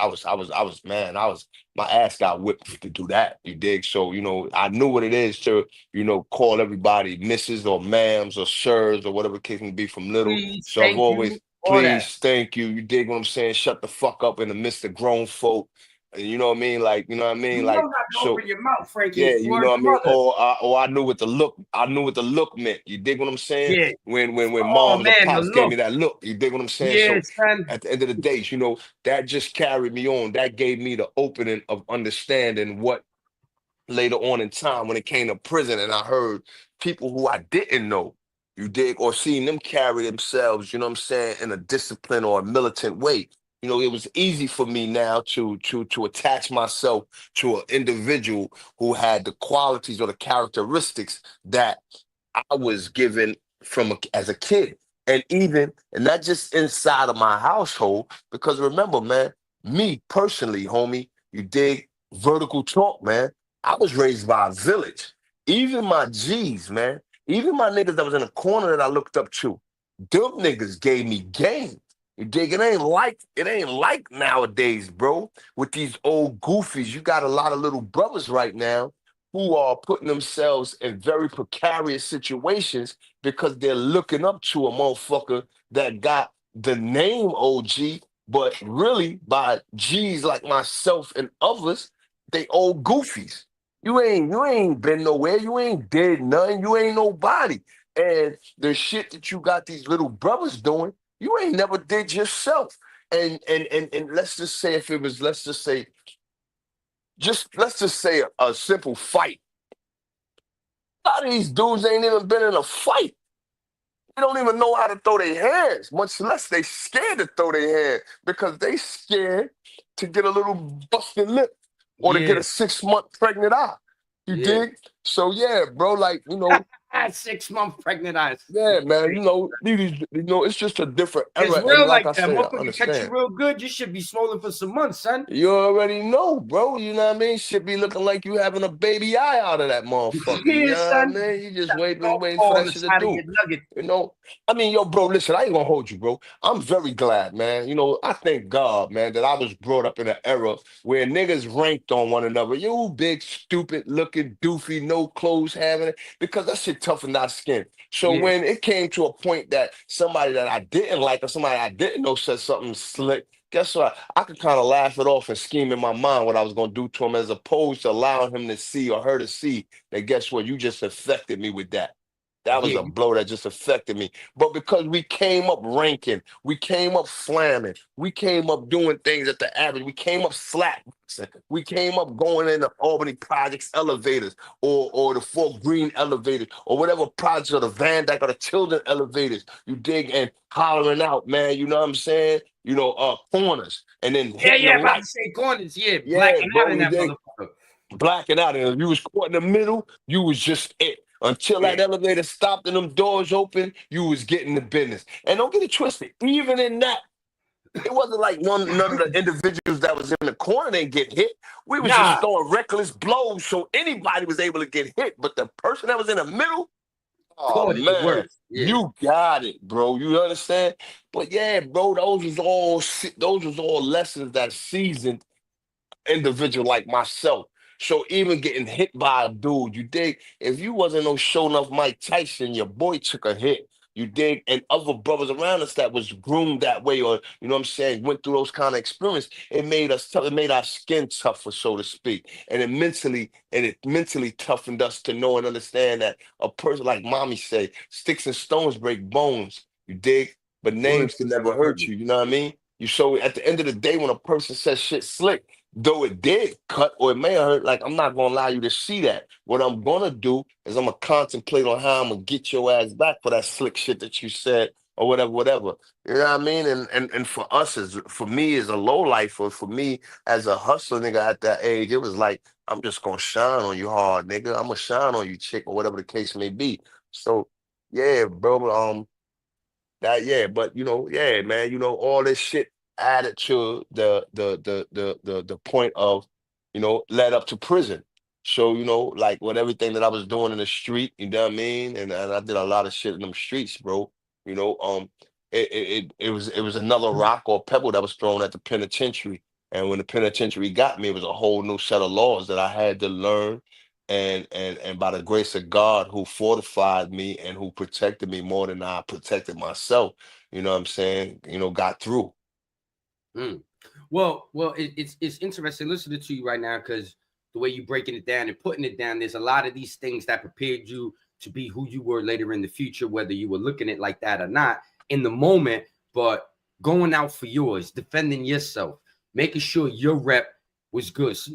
Man, my ass got whipped to do that. You dig? So, you know, I knew what it is to, you know, call everybody misses or ma'ams or sirs or whatever the case may be from little. Please, So I've thank you. always, All that. please, thank you. You dig what I'm saying? Shut the fuck up in the midst of grown folk. You know what I mean? Like, you know what I You mean? know Like, not to so open your mouth, Frankie. yeah, It's you for know the what I mean? mother. Or I knew what the look meant. You dig what I'm saying? Yeah. When Oh moms or man, the pops gave look. me that look, you dig what I'm saying? Yeah, So son. at the end of the day, you know, that just carried me on. That gave me the opening of understanding what later on in time when it came to prison and I heard people who I didn't know, you dig, or seeing them carry themselves, you know what I'm saying, in a disciplined or a militant way. You know, it was easy for me now to attach myself to an individual who had the qualities or the characteristics that I was given as a kid. And not just inside of my household, because remember, man, me personally, homie, you dig, vertical talk, man. I was raised by a village. Even my G's, man, even my niggas that was in the corner that I looked up to, them niggas gave me game. You dig? It ain't like nowadays, bro. With these old goofies, you got a lot of little brothers right now who are putting themselves in very precarious situations because they're looking up to a motherfucker that got the name OG, but really by G's like myself and others, they old goofies. You ain't been nowhere. You ain't did nothing. You ain't nobody. And the shit that you got these little brothers doing, you ain't never did yourself. And let's just say if it was, let's just say a simple fight. A lot of these dudes ain't even been in a fight. They don't even know how to throw their hands, much less they scared to throw their hand because they scared to get a little busted lip or to get Yeah, a 6-month pregnant eye. You yeah. dig? So yeah, bro, like, 6 month pregnant eyes. yeah, man, it's just a different It's era. And real like like I that. say, I Motherfucker catch you understand. real good. You should be swollen for some months, son. You already know, bro. You know what I mean? Should be looking like you having a baby eye out of that motherfucker. You Yeah, know what son. I mean? You just Got a golf waiting for ball on that the shit to side of do. your nugget. You know, I mean, yo, bro, listen, I ain't gonna hold you, bro. I'm very glad, man. I thank God, man, that I was brought up in an era where niggas ranked on one another. You big, stupid looking, doofy, no clothes having it, because that shit toughened our skin. So Yeah, when it came to a point that somebody that I didn't like or somebody I didn't know said something slick, guess what? I could kind of laugh it off and scheme in my mind what I was going to do to him, as opposed to allowing him to see or her to see that, guess what? You just affected me with that. That was yeah. a blow that just affected me. But because we came up ranking, we came up slamming, we came up doing things at the average, we came up slap, we came up going in the Albany Projects elevators or the Fort Greene elevators or whatever projects, or the Van Dyke or the Children elevators. You dig, and hollering out, man, you know what I'm saying? Corners, and then Yeah, hitting the yeah, about to light. say corners. Yeah, Yeah, blacking out bro, in you that dig? motherfucker. Blacking out. And if you was caught in the middle, you was just it. Until Yeah. that elevator stopped and them doors open, you was getting the business. And don't get it twisted. Even in that, it wasn't like none of the individuals that was in the corner didn't get hit. We was just Nah, throwing reckless blows, so anybody was able to get hit. But the person that was in the middle, oh caught it the man, worst. Yeah. you got it, bro. You understand? But yeah, bro, those was all lessons that seasoned individual like myself. So even getting hit by a dude, you dig? If you wasn't no show enough Mike Tyson, your boy took a hit. You dig? And other brothers around us that was groomed that way, or you know what I'm saying, went through those kind of experience, it made us tough, it made our skin tougher, so to speak. And it mentally toughened us to know and understand that a person, like mommy say, sticks and stones break bones. You dig? But Words names can will never never hurt hurt me. you, you know what I mean? You so at the end of the day, when a person says shit slick, though it did cut or it may have hurt, like I'm not gonna allow you to see that. What I'm gonna do is I'm gonna contemplate on how I'm gonna get your ass back for that slick shit that you said or whatever, whatever. You know what I mean? And for us, as for me as a low life, or for me as a hustler nigga at that age, it was like I'm just gonna shine on you hard, nigga. I'm gonna shine on you, chick, or whatever the case may be. So yeah, bro. But yeah, man, all this shit added to the point of, led up to prison. So, like with everything that I was doing in the street, you know what I mean? And I did a lot of shit in them streets, bro. You know, it was another rock or pebble that was thrown at the penitentiary. And when the penitentiary got me, it was a whole new set of laws that I had to learn, and by the grace of God, who fortified me and who protected me more than I protected myself, you know what I'm saying, got through. Mm. Well, it's interesting listening to you right now because the way you breaking it down and putting it down, there's a lot of these things that prepared you to be who you were later in the future, whether you were looking at it like that or not in the moment, but going out for yours, defending yourself, making sure your rep was good. So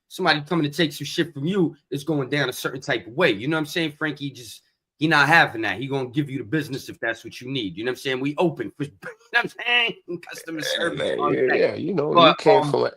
somebody coming to take some shit from you is going down a certain type of way. You know what I'm saying, Frankie? He not having that. He gonna give you the business if that's what you need. You know what I'm saying? We open for you know what I'm saying? Customer Yeah, service man, on yeah, deck. yeah. You But came from with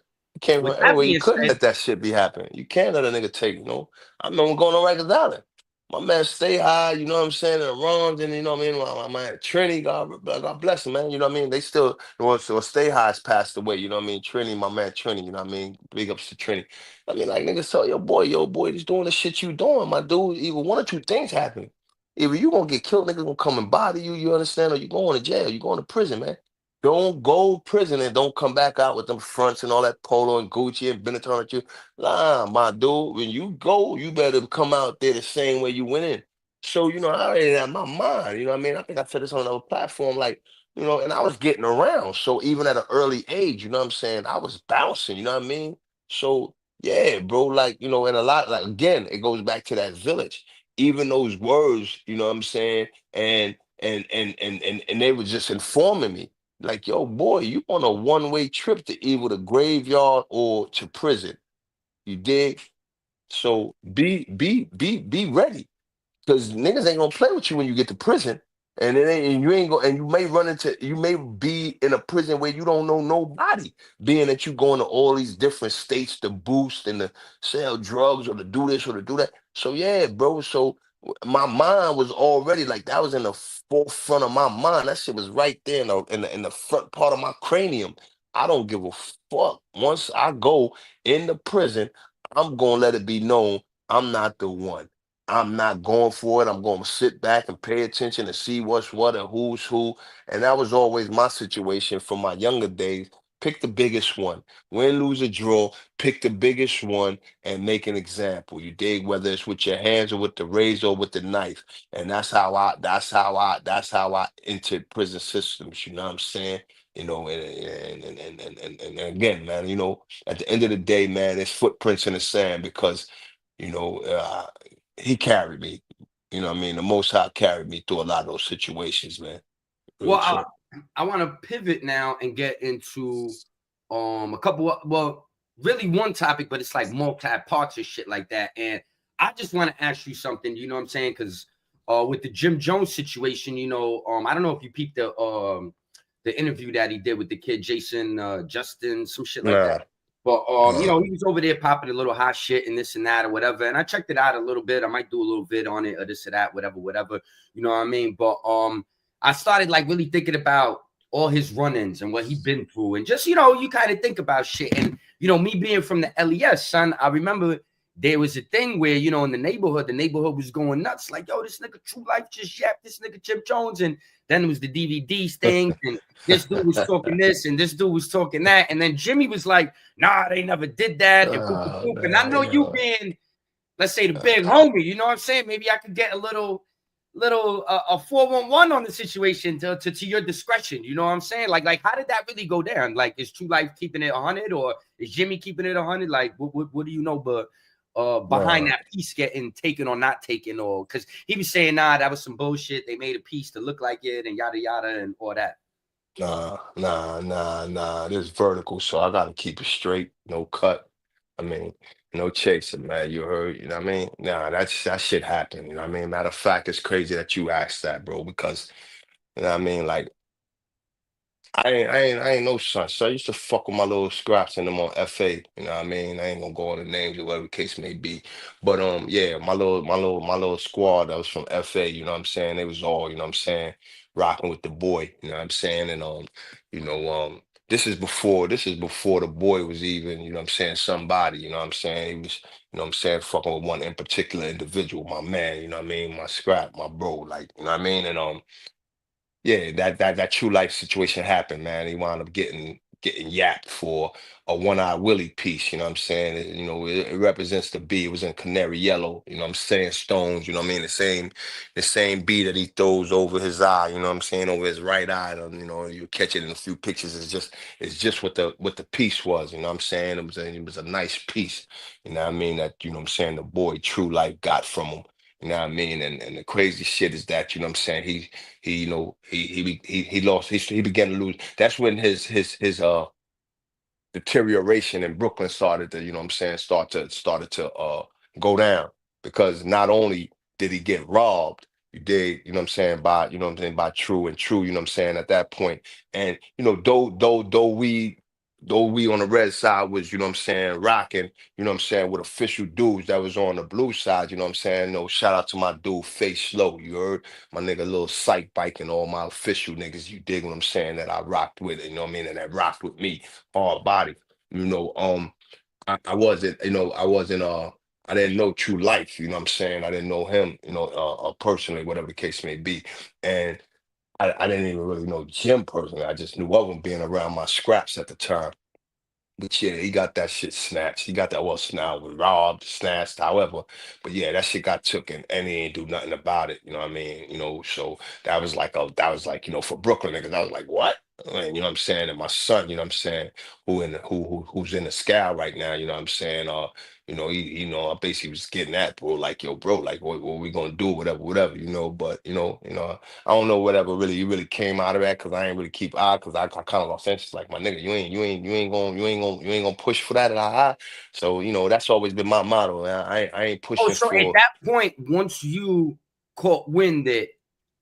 that everywhere. You being couldn't said, let that shit be happening. You can't let a nigga take, I remember going on Rikers Island. My man stay high, you know what I'm saying, in the runs, and you know what I mean. My man Trini, God bless him, man. You know what I mean. They still, so stay high has passed away. You know what I mean. Trini, my man Trini, you know what I mean. Big ups to Trini. I mean, like niggas tell your boy, he's doing the shit you doing, my dude. Either one or two things happen. Either you gonna get killed, niggas gonna come and bother you, you understand, or you going to jail, you going to prison, man. Don't go prison and don't come back out with them fronts and all that polo and Gucci and Benetton at you. Nah, my dude, when you go, you better come out there the same way you went in. So, I already had my mind, you know what I mean? I think I said this on another platform, like, and I was getting around. So even at an early age, you know what I'm saying? I was bouncing, you know what I mean? So yeah, bro, like, and a lot, like, again, it goes back to that village. Even those words, you know what I'm saying? And they were just informing me. Like, yo, boy, you on a one-way trip to either the graveyard or to prison. You dig? So be ready. Because niggas ain't gonna play with you when you get to prison. And you ain't go, and you may be in a prison where you don't know nobody, being that you going to all these different states to boost and to sell drugs or to do this or to do that. So yeah, bro. So my mind was already like that was in the forefront of my mind. That shit was right there in the front part of my cranium. I don't give a fuck. Once I go in the prison, I'm gonna let it be known I'm not the one. I'm not going for it. I'm going to sit back and pay attention and see what's what and who's who. And that was always my situation from my younger days. Pick the biggest one. Win, lose, or draw. Pick the biggest one and make an example. You dig, whether it's with your hands or with the razor or with the knife. And that's how I entered prison systems. You know what I'm saying? You know, and again, man, you know, at the end of the day, man, it's footprints in the sand because you know, he carried me. You know what I mean? The Most High carried me through a lot of those situations, man. Real Well, talk. I want to pivot now and get into a couple of, well, really one topic, but it's like multi parts of shit like that. And I just want to ask you something, you know what I'm saying? Because with the Jim Jones situation, you know, I don't know if you peeped the interview that he did with the kid Jason Justin, some shit like that. Nah, But you nah, know, he was over there popping a little hot shit and this and that or whatever. And I checked it out a little bit. I might do a little vid on it or this or that, whatever. You know what I mean? But I started like really thinking about all his run-ins and what he'd been through. And just, you know, you kind of think about shit. And, you know, me being from the LES, son, I remember there was a thing where, you know, in the neighborhood was going nuts. Like, yo, this nigga True Life just yapped this nigga Jim Jones. And then it was the DVDs things. And this dude was talking this and this dude was talking that. And then Jimmy was like, nah, they never did that. And, oh, and I man, know you being, let's say, the big homie, you know what I'm saying? Maybe I could get a little a 411 on the situation to your discretion. You know what I'm saying? Like how did that really go down? Like, is True Life keeping it 100 or is Jimmy keeping it 100? Like, what do you know? But behind nah, that piece getting taken or not taken, or because he was saying, nah, that was some bullshit. They made a piece to look like it and yada yada and all that. nah. This vertical, so I gotta keep it straight, no cut. I mean, no chasing, man. You heard, you know what I mean? Nah, that shit happened. You know what I mean? Matter of fact, it's crazy that you asked that, bro, because you know what I mean, like I ain't no son. So I used to fuck with my little scraps and them on FA. You know what I mean? I ain't gonna go on the names or whatever the case may be. But yeah, my little squad that was from FA, you know what I'm saying? They was all, you know what I'm saying, rocking with the boy, you know what I'm saying? And you know, this is before the boy was even, you know what I'm saying, somebody, you know what I'm saying? He was, you know what I'm saying, fucking with one in particular individual, my man, you know what I mean, my scrap, my bro, like, you know what I mean? And yeah, that true life situation happened, man. He wound up getting yapped for a one-eye Willie piece, you know what I'm saying? You know, it represents the B. It was in canary yellow, you know what I'm saying? Stones, you know what I mean? The same B that he throws over his eye, you know what I'm saying, over his right eye. You know, you catch it in a few pictures. It's just what the piece was, you know what I'm saying? It was a nice piece, you know what I mean, that, you know what I'm saying, the boy True Life got from him. You know what I mean? And the crazy shit is that, you know what I'm saying, he you know he lost he began to lose. That's when his deterioration in Brooklyn started to, you know what I'm saying, started to go down, because not only did he get robbed, you did, you know what I'm saying, by, you know what I'm saying, by True, you know what I'm saying, at that point. And you know, though we on the red side was, you know what I'm saying, rocking, you know what I'm saying, with official dudes that was on the blue side, you know what I'm saying. No, shout out to my dude Face Slow, you heard? My nigga Little Sight Bike and all my official niggas, you dig what I'm saying, that I rocked with, you know what I mean, and that rocked with me, hard body. You know, I wasn't, I didn't know True Life, you know what I'm saying? I didn't know him, personally, whatever the case may be. And I didn't even really know Jim personally. I just knew of him being around my scraps at the time. But yeah, he got that shit snatched. He got that, well, snatched, was robbed, snatched, however. But yeah, that shit got taken and he ain't do nothing about it. You know what I mean? You know, so that was like, for Brooklyn niggas, I was like, what? And, you know what I'm saying? And my son, you know what I'm saying, who's in the scout right now, you know what I'm saying? I basically was getting at, bro, like, yo, bro, like, what we gonna do, whatever, but I don't know whatever really came out of that, because I ain't really keep eye, because I kind of lost interest. Like, my nigga, you ain't gonna push for that at eye. So that's always been my motto. Man. I ain't Oh, pushing so at for. that point, once you caught wind that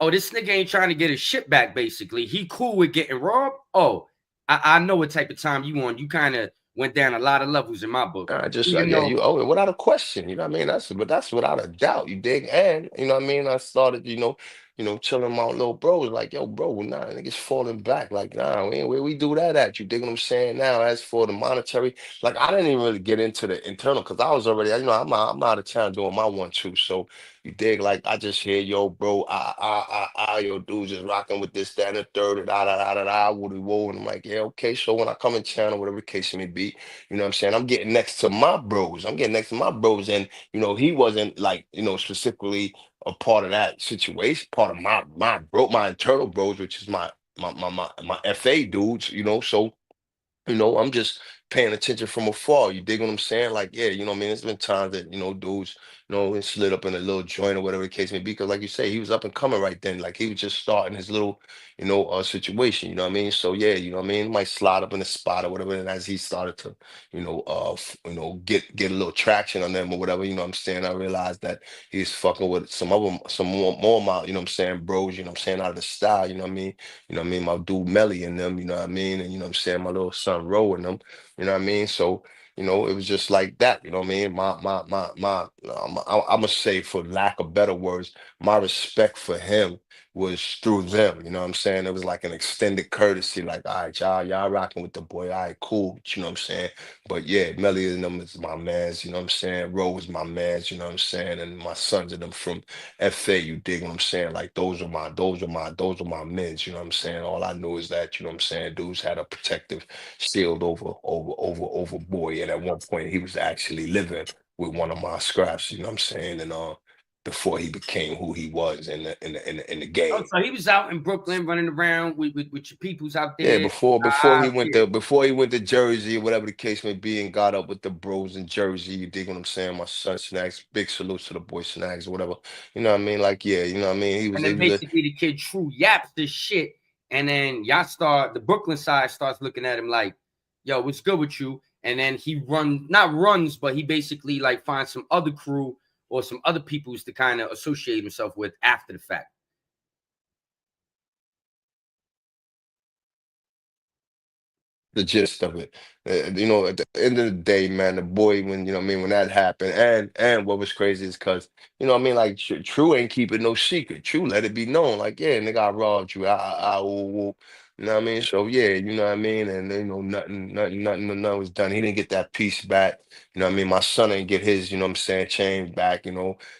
oh, this nigga ain't trying to get his shit back, basically. He cool with getting robbed. Oh, I know what type of time you on. You kind of went down a lot of levels in my book. Even Yeah, though, you owe it without a question. You know what I mean? That's without a doubt. You dig? And you know what I mean? I started, chilling with my little bros, like, yo, bro, nah, niggas falling back. Like, nah, where we do that at? You dig what I'm saying? Now, as for the monetary, like, I didn't even really get into the internal because I was already, I'm out of town doing my 1-2. So you dig? Like, I just hear, yo, bro, yo, dudes just rocking with this, that, and the third, da da da da da, woody whoa, and I'm like, yeah, okay. So when I come in town or whatever the case may be. You know what I'm saying? I'm getting next to my bros. I'm getting next to my bros. And, he wasn't like, specifically a part of that situation, part of my internal bros, which is my FA dudes, so I'm just paying attention from afar. You dig what I'm saying? Like, yeah, you know what I mean? There's been times that, dudes, it slid up in a little joint or whatever the case may be. Because like you say, he was up and coming right then. Like he was just starting his little, situation, you know what I mean? So yeah, you know what I mean? Might slide up in a spot or whatever. And as he started to, get a little traction on them or whatever, you know what I'm saying? I realized that he's fucking with some more my, you know what I'm saying, bros, you know what I'm saying, out of the style, you know what I mean? You know what I mean? My dude Melly and them, you know what I mean? And you know what I'm saying? My little son Ro and them, you know what I mean? So, it was just like that, you know what I mean? I must say, for lack of better words, my respect for him was through them, you know what I'm saying? It was like an extended courtesy, like, all right, y'all rocking with the boy, all right, cool, you know what I'm saying? But yeah, Melly and them is my mans, you know what I'm saying? Ro is my mans, you know what I'm saying? And my sons and them from FA, you dig what I'm saying? Like those are my men, you know what I'm saying? All I know is that, you know what I'm saying, dudes had a protective shield over boy. And at one point he was actually living with one of my scraps, you know what I'm saying? And before he became who he was in the oh, game. so he was out in Brooklyn running around with your peoples out Yeah, there. before he went Yeah. to before he went to Jersey, whatever the case may be, and got up with the bros in Jersey. You dig what I'm saying? My son Snacks, big salutes to the boy Snacks, or whatever. You know what I mean? Like, yeah, you know what I mean? He was And he then was a basically the kid True yaps this shit. And then the Brooklyn side starts looking at him like, yo, what's good with you? And then he not runs, but he basically like finds some other crew or some other peoples to kind of associate himself with after the fact. the gist of it. At the end of the day, man, the boy, when you know what I mean, when that happened, and what was crazy is because like True ain't keeping no secret. True let it be known, like, yeah, nigga, I robbed you. Ooh, ooh. You know what I mean? So yeah, you know what I mean, and nothing was done. He didn't get that piece back. You know what I mean? My son ain't get his, you know what I'm saying, change back.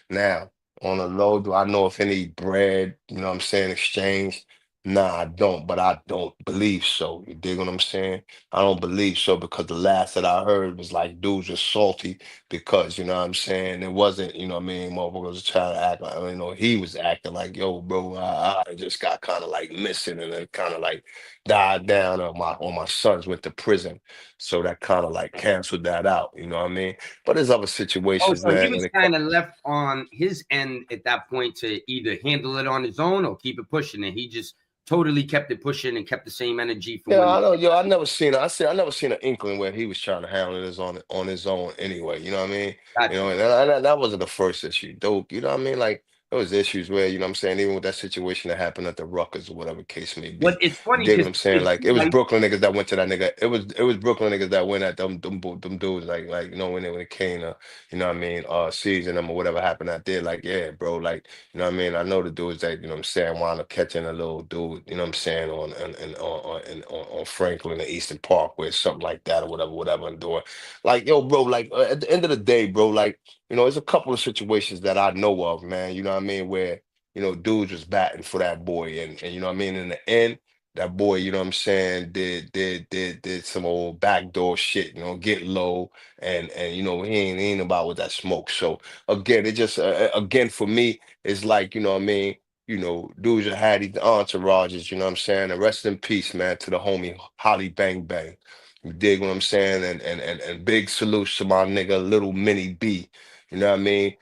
Now on the low, do I know if any bread, you know what I'm saying, exchange? Nah, I don't, but I don't believe so. You dig what I'm saying? I don't believe so because the last that I heard was like dudes were salty because, you know what I'm saying? It wasn't, you know what I mean? Motherfucker was trying to act like, he was acting like, yo, bro, I just got kind of like missing and it kind of like died down on my sons went to prison. So that kind of like canceled that out, you know what I mean? But there's other Oh, situations, so he man, was kind of left on his end at that point to either handle it on his own or keep it pushing. And he just totally kept it pushing and kept the same energy from Yeah, when. I know. Yo, I never seen an inkling where he was trying to handle this on his own anyway. You know what I mean? Got you. And that wasn't the first issue. Dope. You know what I mean? Like there was issues where, you know what I'm saying, even with that situation that happened at the Ruckers or whatever case may What be. it's You funny dig what because I'm saying? Like it was Brooklyn niggas that went to that nigga. It was Brooklyn niggas that went at them dudes like when it came to, you know what I mean, seizing them or whatever happened out there. Like, yeah, bro, like you know what I mean? I know the dudes that, you know what I'm saying, wound up catching a little dude, you know what I'm saying, on Franklin and Eastern Parkway, something like that, or whatever, and doing. Like, yo, bro, like at the end of the day, bro, like, there's a couple of situations that I know of, man, you know what I mean, where, dudes was batting for that boy. And you know what I mean? In the end, that boy, you know what I'm saying, did some old backdoor shit, get low and he ain't about with that smoke. So again, it just again for me, it's like, you know what I mean, dudes that had these entourages, you know what I'm saying? And rest in peace, man, to the homie Holly Bang Bang. You dig what I'm saying? And big salutes to my nigga Little Mini B. You know what I mean?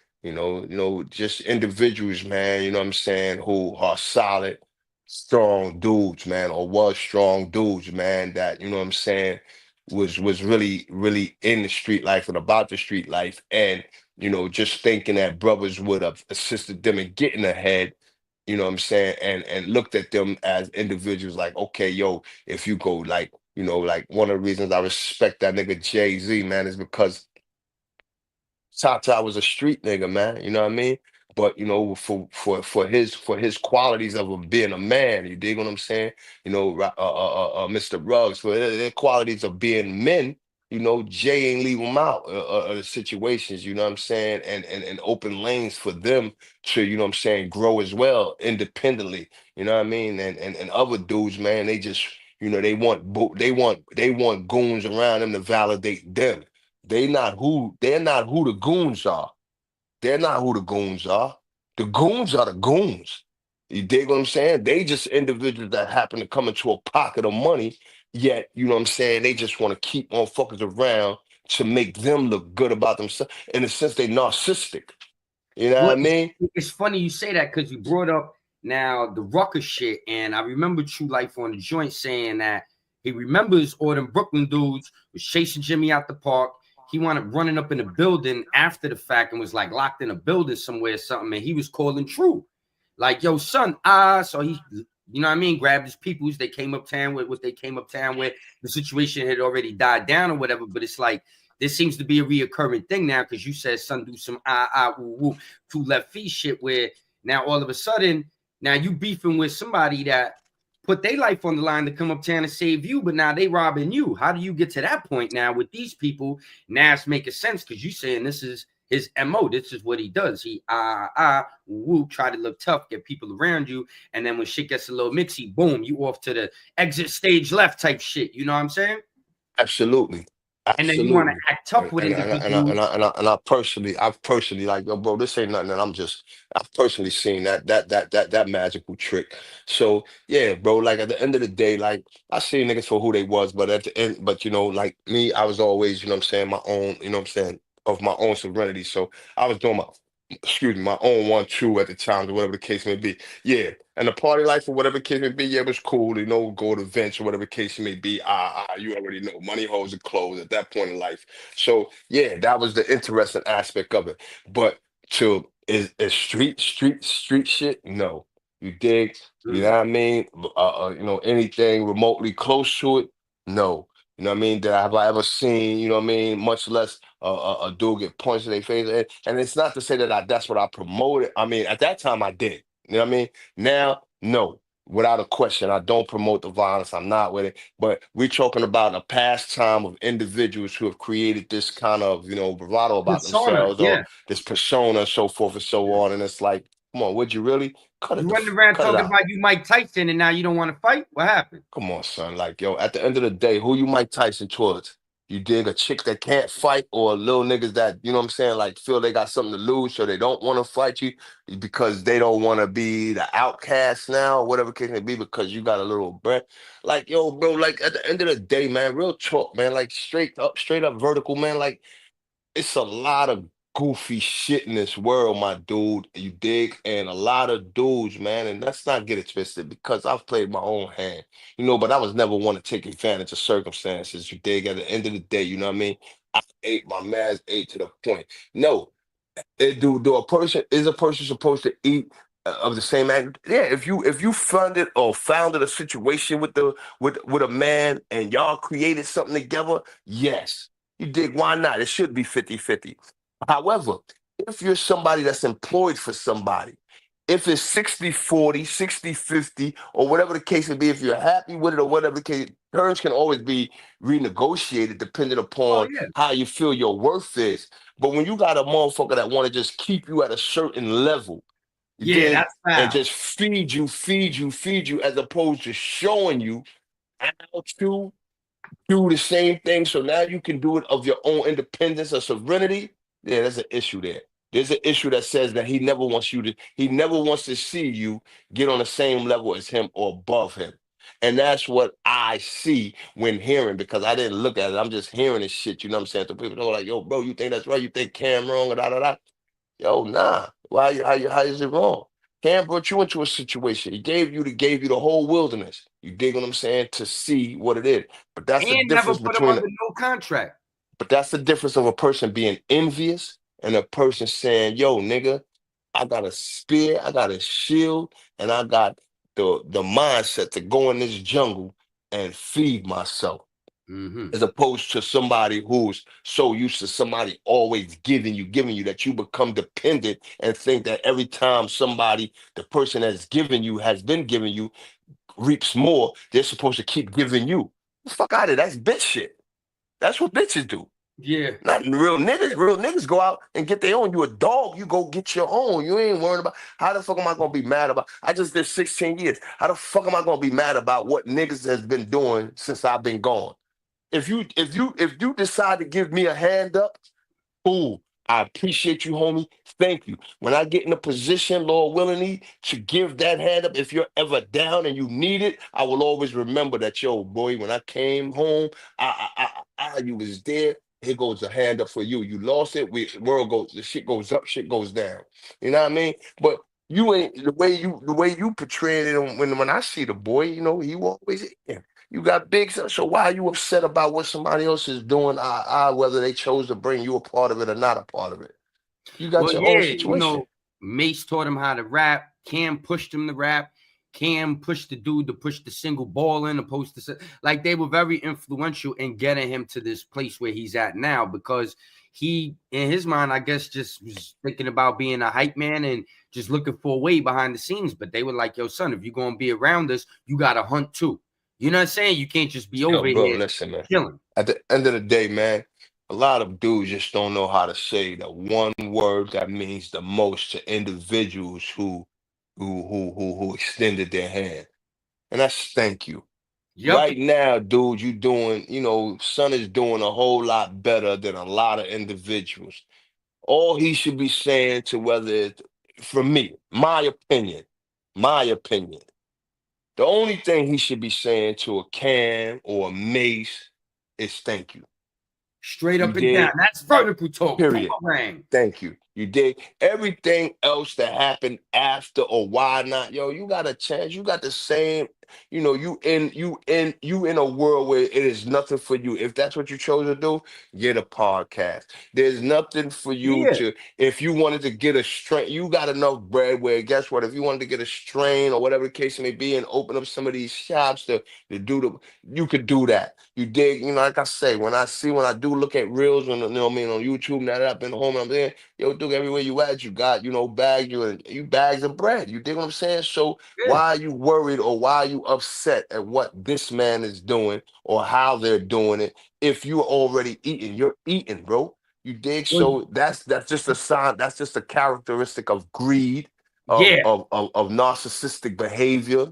Just individuals, man, you know what I'm saying, who are solid, strong dudes, man, or was strong dudes, man, that, you know what I'm saying, was really, really in the street life and about the street life. And just thinking that brothers would have assisted them in getting ahead, you know what I'm saying, and looked at them as individuals like, okay, yo, if you go like, you know, like one of the reasons I respect that nigga Jay-Z, man, is because Tata was a street nigga, man. You know what I mean? But you know, for his qualities of him being a man, you dig what I'm saying? You know, Mr. Ruggs, for their qualities of being men, you know, Jay ain't leave them out of the situations. You know what I'm saying? And open lanes for them to, you know what I'm saying, grow as well independently. You know what I mean? And other dudes, man, they just, you know, they want goons around them to validate them. They're not who the goons are. They're not who the goons are. The goons are the goons. You dig what I'm saying? They just individuals that happen to come into a pocket of money, yet, you know what I'm saying, they just want to keep motherfuckers around to make them look good about themselves. In a sense, they narcissistic. You know what Well, I mean? it's funny you say that because you brought up now the Rucker shit, and I remember True Life on the joint saying that he remembers all them Brooklyn dudes was chasing Jimmy out the park. He wound up running up in a building after the fact and was like locked in a building somewhere or something, and he was calling True, like, yo, son, so he, you know what I mean, grabbed his peoples, they came uptown with what they came uptown with. The situation had already died down or whatever, but it's like this seems to be a reoccurring thing now because you said son do some woo woo two left feet shit where now all of a sudden now you beefing with somebody that put their life on the line to come uptown and save you, but now they robbing you. How do you get to that point now with these people? Now it's making sense because you saying this is his MO. This is what he does. He woo, try to look tough, get people around you, and then when shit gets a little mixy, boom, you off to the exit stage left type shit. You know what I'm saying? Absolutely. And then you want to Absolutely. act tough with individuals. I've personally like, yo, bro, this ain't nothing that I've personally seen that magical trick. So yeah, bro, like at the end of the day, like I see niggas for who they was, but at the end, but you know, like me, I was always, you know what I'm saying, my own, you know what I'm saying, of my own serenity. So I was doing excuse me, my own 1-2 at the time, or whatever the case may be. Yeah. And the party life or whatever the case may be, yeah, it was cool, you know, go to events or whatever the case may be. You already know money holes are closed at that point in life. So yeah, that was the interesting aspect of it. But to is street shit? No. You dig? You know what I mean? You know, anything remotely close to it? No. You know what I mean? That have I ever seen, you know what I mean? Much less a dude get punched in their face. And it's not to say that that's what I promoted. I mean, at that time I did. You know what I mean? Now, no, without a question, I don't promote the violence. I'm not with it. But we're talking about a pastime of individuals who have created this kind of, you know, bravado about Persona, themselves or yeah. this persona and so forth and so on. And it's like, come on, would you really You running around cut it talking out? about you Mike Tyson and now you don't want to fight? What happened? Come on, son. Like, yo, at the end of the day, who you Mike Tyson towards? You dig a chick that can't fight or little niggas that, you know what I'm saying, like feel they got something to lose, so they don't want to fight you because they don't want to be the outcast now, or whatever case may be, because you got a little breath. Like, yo, bro, like at the end of the day, man, real talk, man, like straight up vertical, man, like it's a lot of goofy shit in this world, my dude. You dig? And a lot of dudes, man. And let's not get it twisted because I've played my own hand, you know, but I was never one to take advantage of circumstances. You dig? At the end of the day, you know what I mean? I ate my man's ate to the point. No, do a person is a person supposed to eat of the same act? Yeah, if you founded a situation with with a man and y'all created something together, yes. You dig? Why not? It should be 50-50. However, if you're somebody that's employed for somebody, if it's 60-40, 60-50, or whatever the case may be, if you're happy with it or whatever the case, terms can always be renegotiated depending Oh upon yeah. how you feel your worth is. But when you got a motherfucker that want to just keep you at a certain level, you Yeah, dig, that's and foul. just feed you, as opposed to showing you how to do the same thing, so now you can do it of your own independence or serenity. Yeah, there's an issue there. There's an issue that says that he never wants to see you get on the same level as him or above him. And that's what I see when hearing, because I didn't look at it. I'm just hearing this shit, you know what I'm saying? The people are like, yo, bro, you think that's right? You think Cam wrong? Or da da da. Yo, nah. How is it wrong? Cam brought you into a situation. He gave you the whole wilderness. You dig what I'm saying? To see what it is. But that's the And never difference put him between under no contract. but that's the difference of a person being envious and a person saying, yo, nigga, I got a spear, I got a shield, and I got the mindset to go in this jungle and feed myself, Mm-hmm. as opposed to somebody who's so used to somebody always giving you that you become dependent and think that every time somebody, the person that's given you has been giving you, reaps more, they're supposed to keep giving you. Fuck out of it. That's bitch shit. That's what bitches do. Yeah. Not real niggas. Real niggas go out and get their own. You a dog, you go get your own. You ain't worried about how the fuck am I gonna be mad about. I just did 16 years. How the fuck am I gonna be mad about what niggas has been doing since I've been gone? If you decide to give me a hand up, cool. I appreciate you, homie. Thank you. When I get in a position, Lord willingly, to give that hand up, if you're ever down and you need it, I will always remember that, yo, boy, when I came home, you was there. Here goes a hand up for you. You lost it. World goes, the shit goes up, shit goes down. You know what I mean? But you ain't the way you portray it. When I see the boy, he always. You got big, so why are you upset about what somebody else is doing? Whether they chose to bring you a part of it or not a part of it. You got Well, your own yeah, situation. Mace taught him how to rap. Cam pushed him to rap. Cam pushed the dude to push the single ball in, opposed to like they were very influential in getting him to this place where he's at now, because he, in his mind, I guess, just was thinking about being a hype man and just looking for a way behind the scenes. But they were like, yo, son, if you're going to be around us, you got to hunt too. You know what I'm saying? You can't just be Yo, over bro, here listen, man. chilling. At the end of the day, man, a lot of dudes just don't know how to say the one word that means the most to individuals who extended their hand. And that's thank you. Yep. Right now, dude, son is doing a whole lot better than a lot of individuals. All he should be saying to whether it's, for me, my opinion, the only thing he should be saying to a Cam or a Mace is thank you. Straight You up and down. did, That's vertical talk. period. Boomerang. Thank you. You did everything else that happened after or why not. Yo, you got a chance. You got the same, you in a world where it is nothing for you. If that's what you chose to do, get a podcast. There's nothing for you Yeah. to, if you wanted to get a strain, you got enough bread where guess what? If you wanted to get a strain or whatever the case may be and open up some of these shops to do you could do that. You dig, like I say, when I do look at reels on, what I mean, on YouTube now that I've been home and I'm there, yo, dude, everywhere you at, you got, you bags of bread. You dig what I'm saying? So Yeah. why are you worried or why are you upset at what this man is doing or how they're doing it if you're already eating? You're eating, bro. You dig? Well, So that's just a sign, that's just a characteristic of greed, of yeah. narcissistic behavior,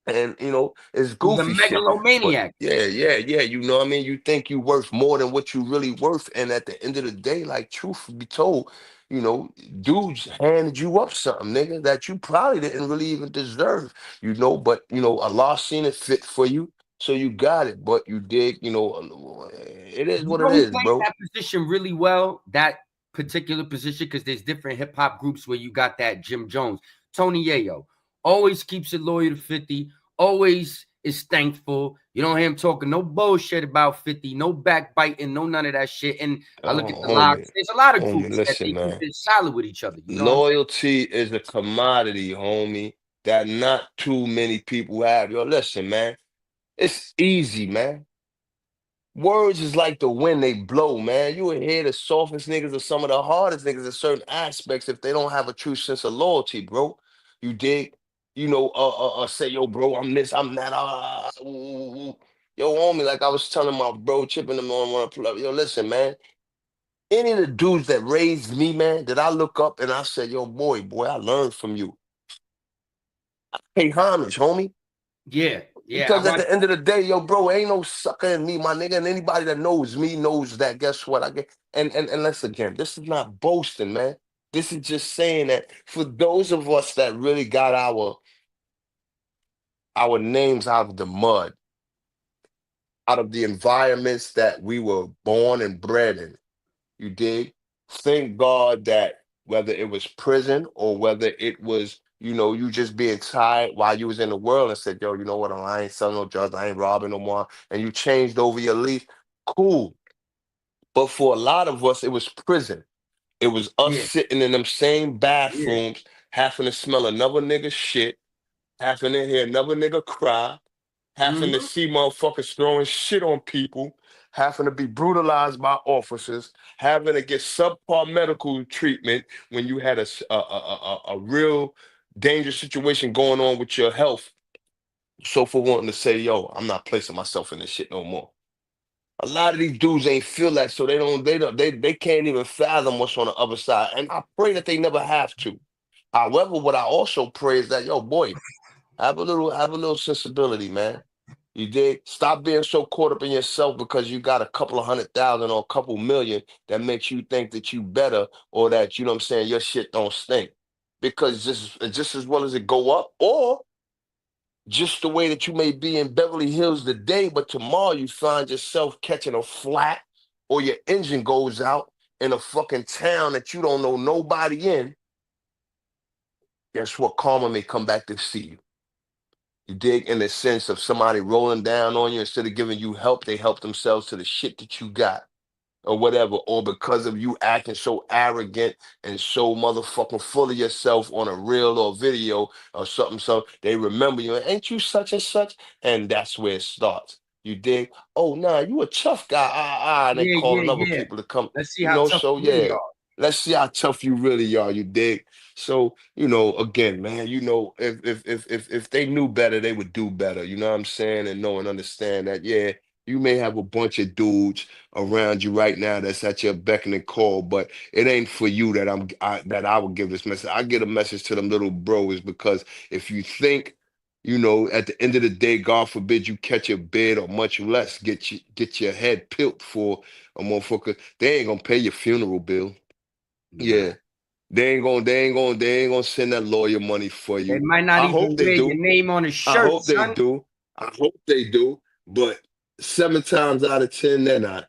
and it's He was a goofy shit. But megalomaniac. yeah, yeah, yeah, you know what I mean? You think you worth more than what you really worth, and at the end of the day, like truth be told, you know dudes handed you up something, nigga, that you probably didn't really even deserve. But Allah seen it fit for you, so you got it. But you dig, it is what it Who is, played bro. that position really well, that particular position, because there's different hip hop groups where you got that Jim Jones. Tony Yayo always keeps it loyal to 50, always is thankful. You don't hear him talking no bullshit about 50, no backbiting, no none of that shit. And I look at Oh, the locks. homie, There's a lot of homie, groups that listen, they keep man. it solid with each other. You know what I'm saying? Loyalty is a commodity, homie, that not too many people have. Yo, listen, man. It's easy, man. Words is like the wind they blow, man. You will hear the softest niggas or some of the hardest niggas in certain aspects if they don't have a true sense of loyalty, bro. You dig? Say, yo, bro, I'm this, I'm that. Ooh, ooh, ooh. Yo, homie, like I was telling my bro, chipping them on when I pull up. Yo, listen, man. Any of the dudes that raised me, man, that I look up and I said, yo, boy, I learned from you. Pay homage, homie. Yeah, yeah. I Because at watch. the end of the day, yo, bro, ain't no sucker in me, my nigga. And anybody that knows me knows that. Guess what? I get and let's again, this is not boasting, man. This is just saying that for those of us that really got our names out of the mud, out of the environments that we were born and bred in. You dig? Thank God that whether it was prison or whether it was, you just being tired while you was in the world and said, yo, you know what? I ain't selling no drugs, I ain't robbing no more, and you changed over your leaf. Cool. But for a lot of us, it was prison. It was us Yeah. sitting in them same Yeah. bathrooms, having to smell another nigga shit, having to hear another nigga cry, having to Mm-hmm. see motherfuckers throwing shit on people, having to be brutalized by officers, having to get subpar medical treatment when you had a real dangerous situation going on with your health. So for wanting to say, yo, I'm not placing myself in this shit no more. A lot of these dudes ain't feel that, so they can't even fathom what's on the other side. And I pray that they never have to. However, what I also pray is that, yo, boy, have a little sensibility, man. You dig? Stop being so caught up in yourself because you got a couple of 100,000 or a couple million that makes you think that you better or that, you know what I'm saying, your shit don't stink. Because just as well as it go up, or just the way that you may be in Beverly Hills today, but tomorrow you find yourself catching a flat or your engine goes out in a fucking town that you don't know nobody in. Guess what? Karma may come back to see you. You dig? In the sense of somebody rolling down on you, instead of giving you help, they help themselves to the shit that you got or whatever, or because of you acting so arrogant and so motherfucking full of yourself on a reel or video or something, so they remember you. Ain't you such and such? And that's where it starts. You dig? Oh, nah, you a tough guy. And they Yeah, yeah, calling other yeah. people to come, Let's see you how know, tough so you really yeah. are. Let's see how tough you really are, you dig? So, again, man, if they knew better, they would do better. You know what I'm saying? And know and understand that, yeah, you may have a bunch of dudes around you right now that's at your beck and call, but it ain't for you that that I would give this message. I get a message to them little bros because if you think, at the end of the day, God forbid you catch a bid or much less get your head peeled for a motherfucker, they ain't gonna pay your funeral bill. Nah. Yeah. They ain't gonna send that lawyer money for They you. might not I hope even they wear your do. name on a I shirt, hope they son. do. I hope they do. But 7 times out of 10, they're not.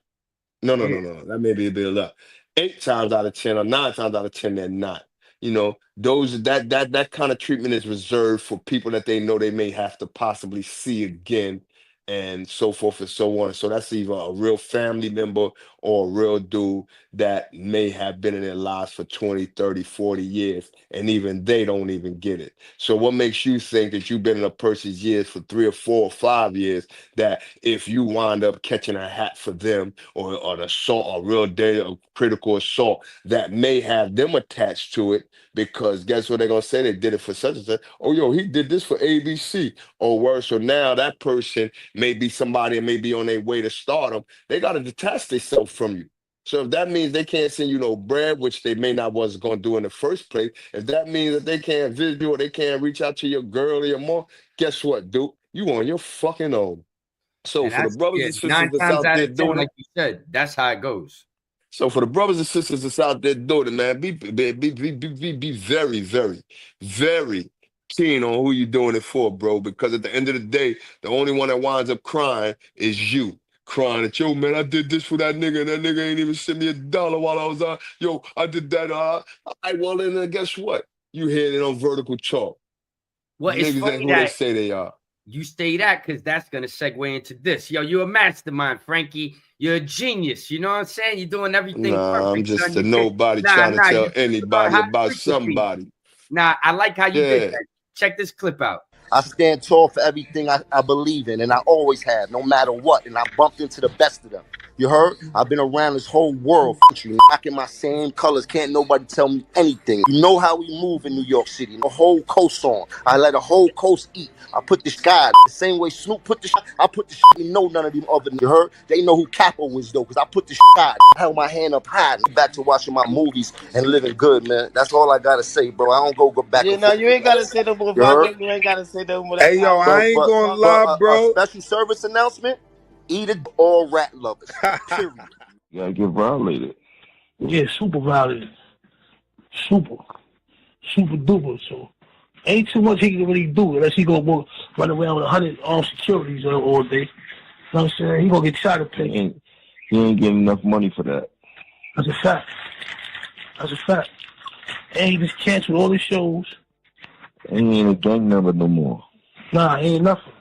No, no, Yeah. no, no. That may be a bit of luck. 8 times out of 10 or 9 times out of 10, they're not. That kind of treatment is reserved for people that they know they may have to possibly see again, and so forth and so on. So that's either a real family member or a real dude that may have been in their lives for 20, 30, 40 years, and even they don't even get it. So what makes you think that you've been in a person's years for 3 or 4 or 5 years, that if you wind up catching a hat for them or an assault, a real day of critical assault that may have them attached to it, because guess what they're gonna say? They did it for such and such. Oh, yo, he did this for ABC or worse. So now that person may be somebody and may be on their way to stardom. They gotta detach themselves from you. So if that means they can't send you no bread, which they may not was going to do in the first place, if that means that they can't visit you or they can't reach out to your girl or your mom, guess what, dude? You on your fucking own. So And for the that's, brothers yeah, and sisters nine that's times out out there of 10, doing like it, you said, that's how it goes. so for the brothers and sisters that's out there doing it, man, be very, very, very keen on who you're doing it for, bro. Because at the end of the day, the only one that winds up crying is you. Crying at, yo, man, I did this for that nigga, and that nigga ain't even sent me $1 while I was out. Yo, I did that. Well, and then guess what? You hear it on vertical talk. Well, it's Niggas ain't funny who they that say they are. you say that because that's going to segue into this. Yo, you're a mastermind, Frankie. You're a genius. You know what I'm saying? You're doing everything Nah, I'm perfect, son. just a You did. nobody Nah, trying to nah. tell You learn anybody high about frequency. somebody. Nah, I like how you did Yeah. that. Check this clip out. I stand tall for everything I believe in, and I always have, no matter what. And I bumped into the best of them. You heard? I've been around this whole world. You knocking my same colors. Can't nobody tell me anything. You know how we move in New York City. The whole coast on. I let a whole coast eat. I put the sky the same way Snoop put the shit. I put the shit. You know none of them other. You heard? They know who Capo is though, because I put the shit. I held my hand up high. Back to watching my movies and living good, man. That's all I gotta say, bro. I don't go back Yeah, and no, forth. you ain't gotta say no more You about heard? that. You ain't gotta say no more. That's Hey, yo, how I ain't motherfuckers gonna talk. lie, A bro. special service announcement. Eat it, all rat lovers. Period. You gotta get violated. Yeah, super violent. Super. Super duper. So ain't too much he can really do unless he gonna go run around with 100 armed securities all day. You know what I'm saying? He gonna get shot at pay. He ain't getting enough money for that. That's a fact. That's a fact. And he just canceled all his shows. And he ain't a gang member no more. Nah, he ain't nothing.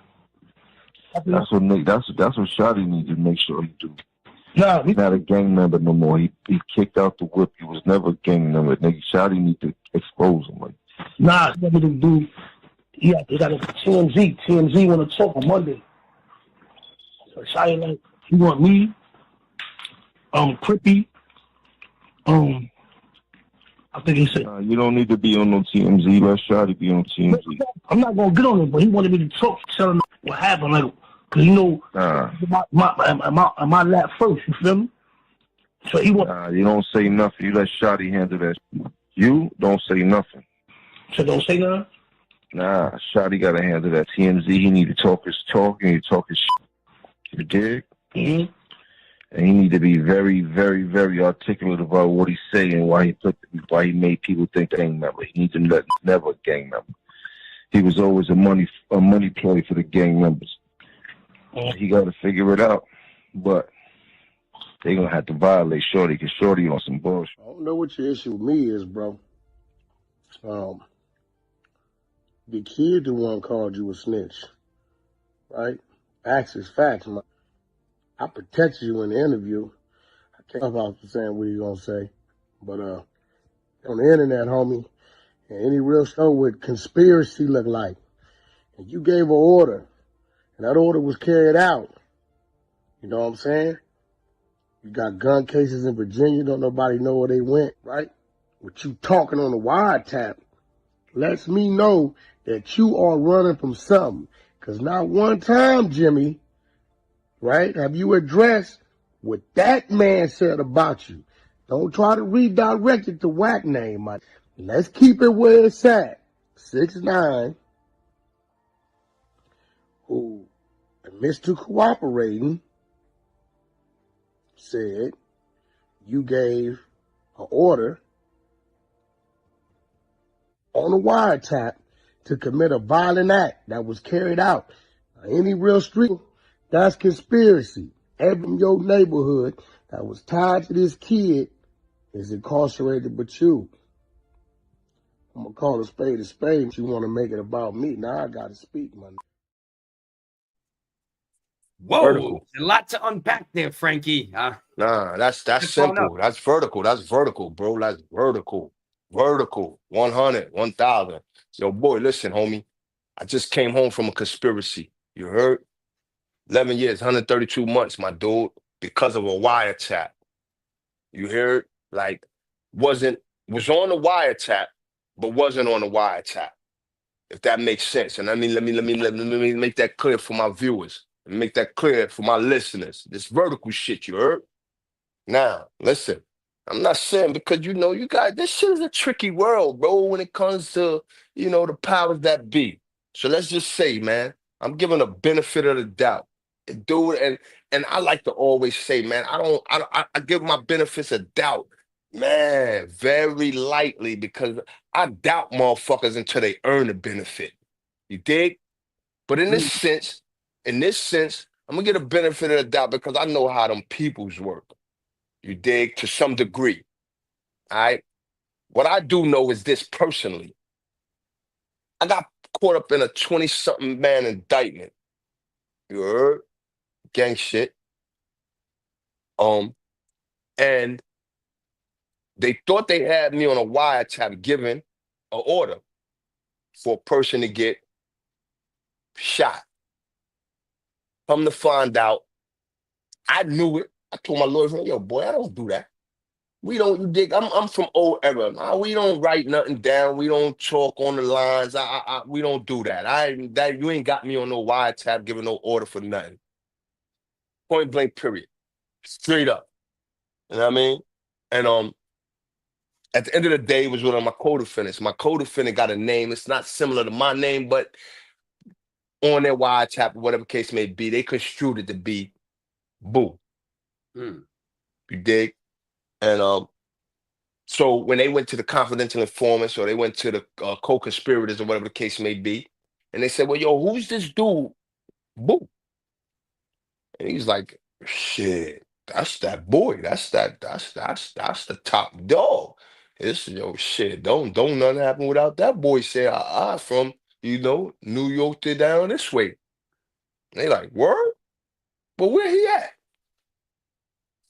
That's what Shotty needs to make sure he do. Nah, He's not a gang member no more. He kicked out the whip. He was never a gang member. Nigga, Shotty need to expose him. Like, nah, what to do? Yeah, they got a TMZ. TMZ want to talk on Monday. So Shotty like, he want me, Crippy, I think he said. you don't need to be on no TMZ. Let Shotty be on TMZ. I'm not gonna get on it, but he wanted me to talk, tell him what happened, like, cause you know, my lap first. You feel me? So he want. You don't say nothing. You let Shotty handle that. You don't say nothing. So don't say nothing. Nah, Shotty gotta handle that. TMZ. He need to talk his talk. He need to talk his shit. You dig? Mm-hmm. And he need to be very, very, very articulate about what he's saying, why he made people think gang member. He needs to never a gang member. He was always a money play for the gang members. He got to figure it out, but they gonna have to violate Shorty because Shorty on some bullshit. I don't know what your issue with me is, bro. The kid the one called you a snitch, right? Facts is facts, man. I protected you in the interview. I can't help out saying what you gonna say, but on the internet, homie, and any real show with conspiracy look like, and you gave an order, and that order was carried out. You know what I'm saying? You got gun cases in Virginia, don't nobody know where they went, right? What you talking on the wiretap lets me know that you are running from something. Because not one time, Jimmy, right, have you addressed what that man said about you. Don't try to redirect it to Wack name, Mike. Let's keep it where it's at. 6ix9ine, who admits to cooperating, said you gave an order on a wiretap to commit a violent act that was carried out. Any real street, that's conspiracy. Every in your neighborhood that was tied to this kid is incarcerated but you. I'm going to call a spade a spade. You want to make it about me. Now I got to speak, man. Whoa, Vertical. a lot to unpack there, Frankie. Nah, that's simple. That's vertical. That's vertical, bro. That's vertical. Vertical. 100, 1,000. Yo, boy, listen, homie. I just came home from a conspiracy. You heard? 11 years, 132 months, my dude, because of a wiretap. You heard? Like, was on the wiretap, but wasn't on the wiretap. If that makes sense. And let me make that clear for my viewers. Make that clear for my listeners. This vertical shit, you heard? Now, listen, I'm not saying because you got this shit is a tricky world, bro, when it comes to, the powers that be. So let's just say, man, I'm giving a benefit of the doubt. Dude, and I like to always say, man, I give my benefits of doubt, man, very lightly because I doubt motherfuckers until they earn the benefit. You dig? But in this sense, I'm gonna get a benefit of the doubt because I know how them peoples work. You dig? To some degree. All right. What I do know is this personally. I got caught up in a 20-something man indictment. You heard? Gang shit. And they thought they had me on a wiretap giving an order for a person to get shot. Come to find out, I knew it. I told my lawyer, yo, boy, I don't do that. We don't, you dig? I'm from old era. We don't write nothing down. We don't talk on the lines. We don't do that. You ain't got me on no wiretap giving no order for nothing. Point blank, period. Straight up. You know what I mean? And at the end of the day, it was one of my co-defendants. My co-defendant got a name. It's not similar to my name, but on their wiretap, whatever case may be, they construed it to be Boo. You dig? And so when they went to the confidential informants or they went to the co-conspirators or whatever the case may be, and they said, well, yo, who's this dude? Boo. And he's like, shit, that's that boy. That's the top dog. Shit, don't nothing happen without that boy say from, New York to down this way. And they like, word? But where he at?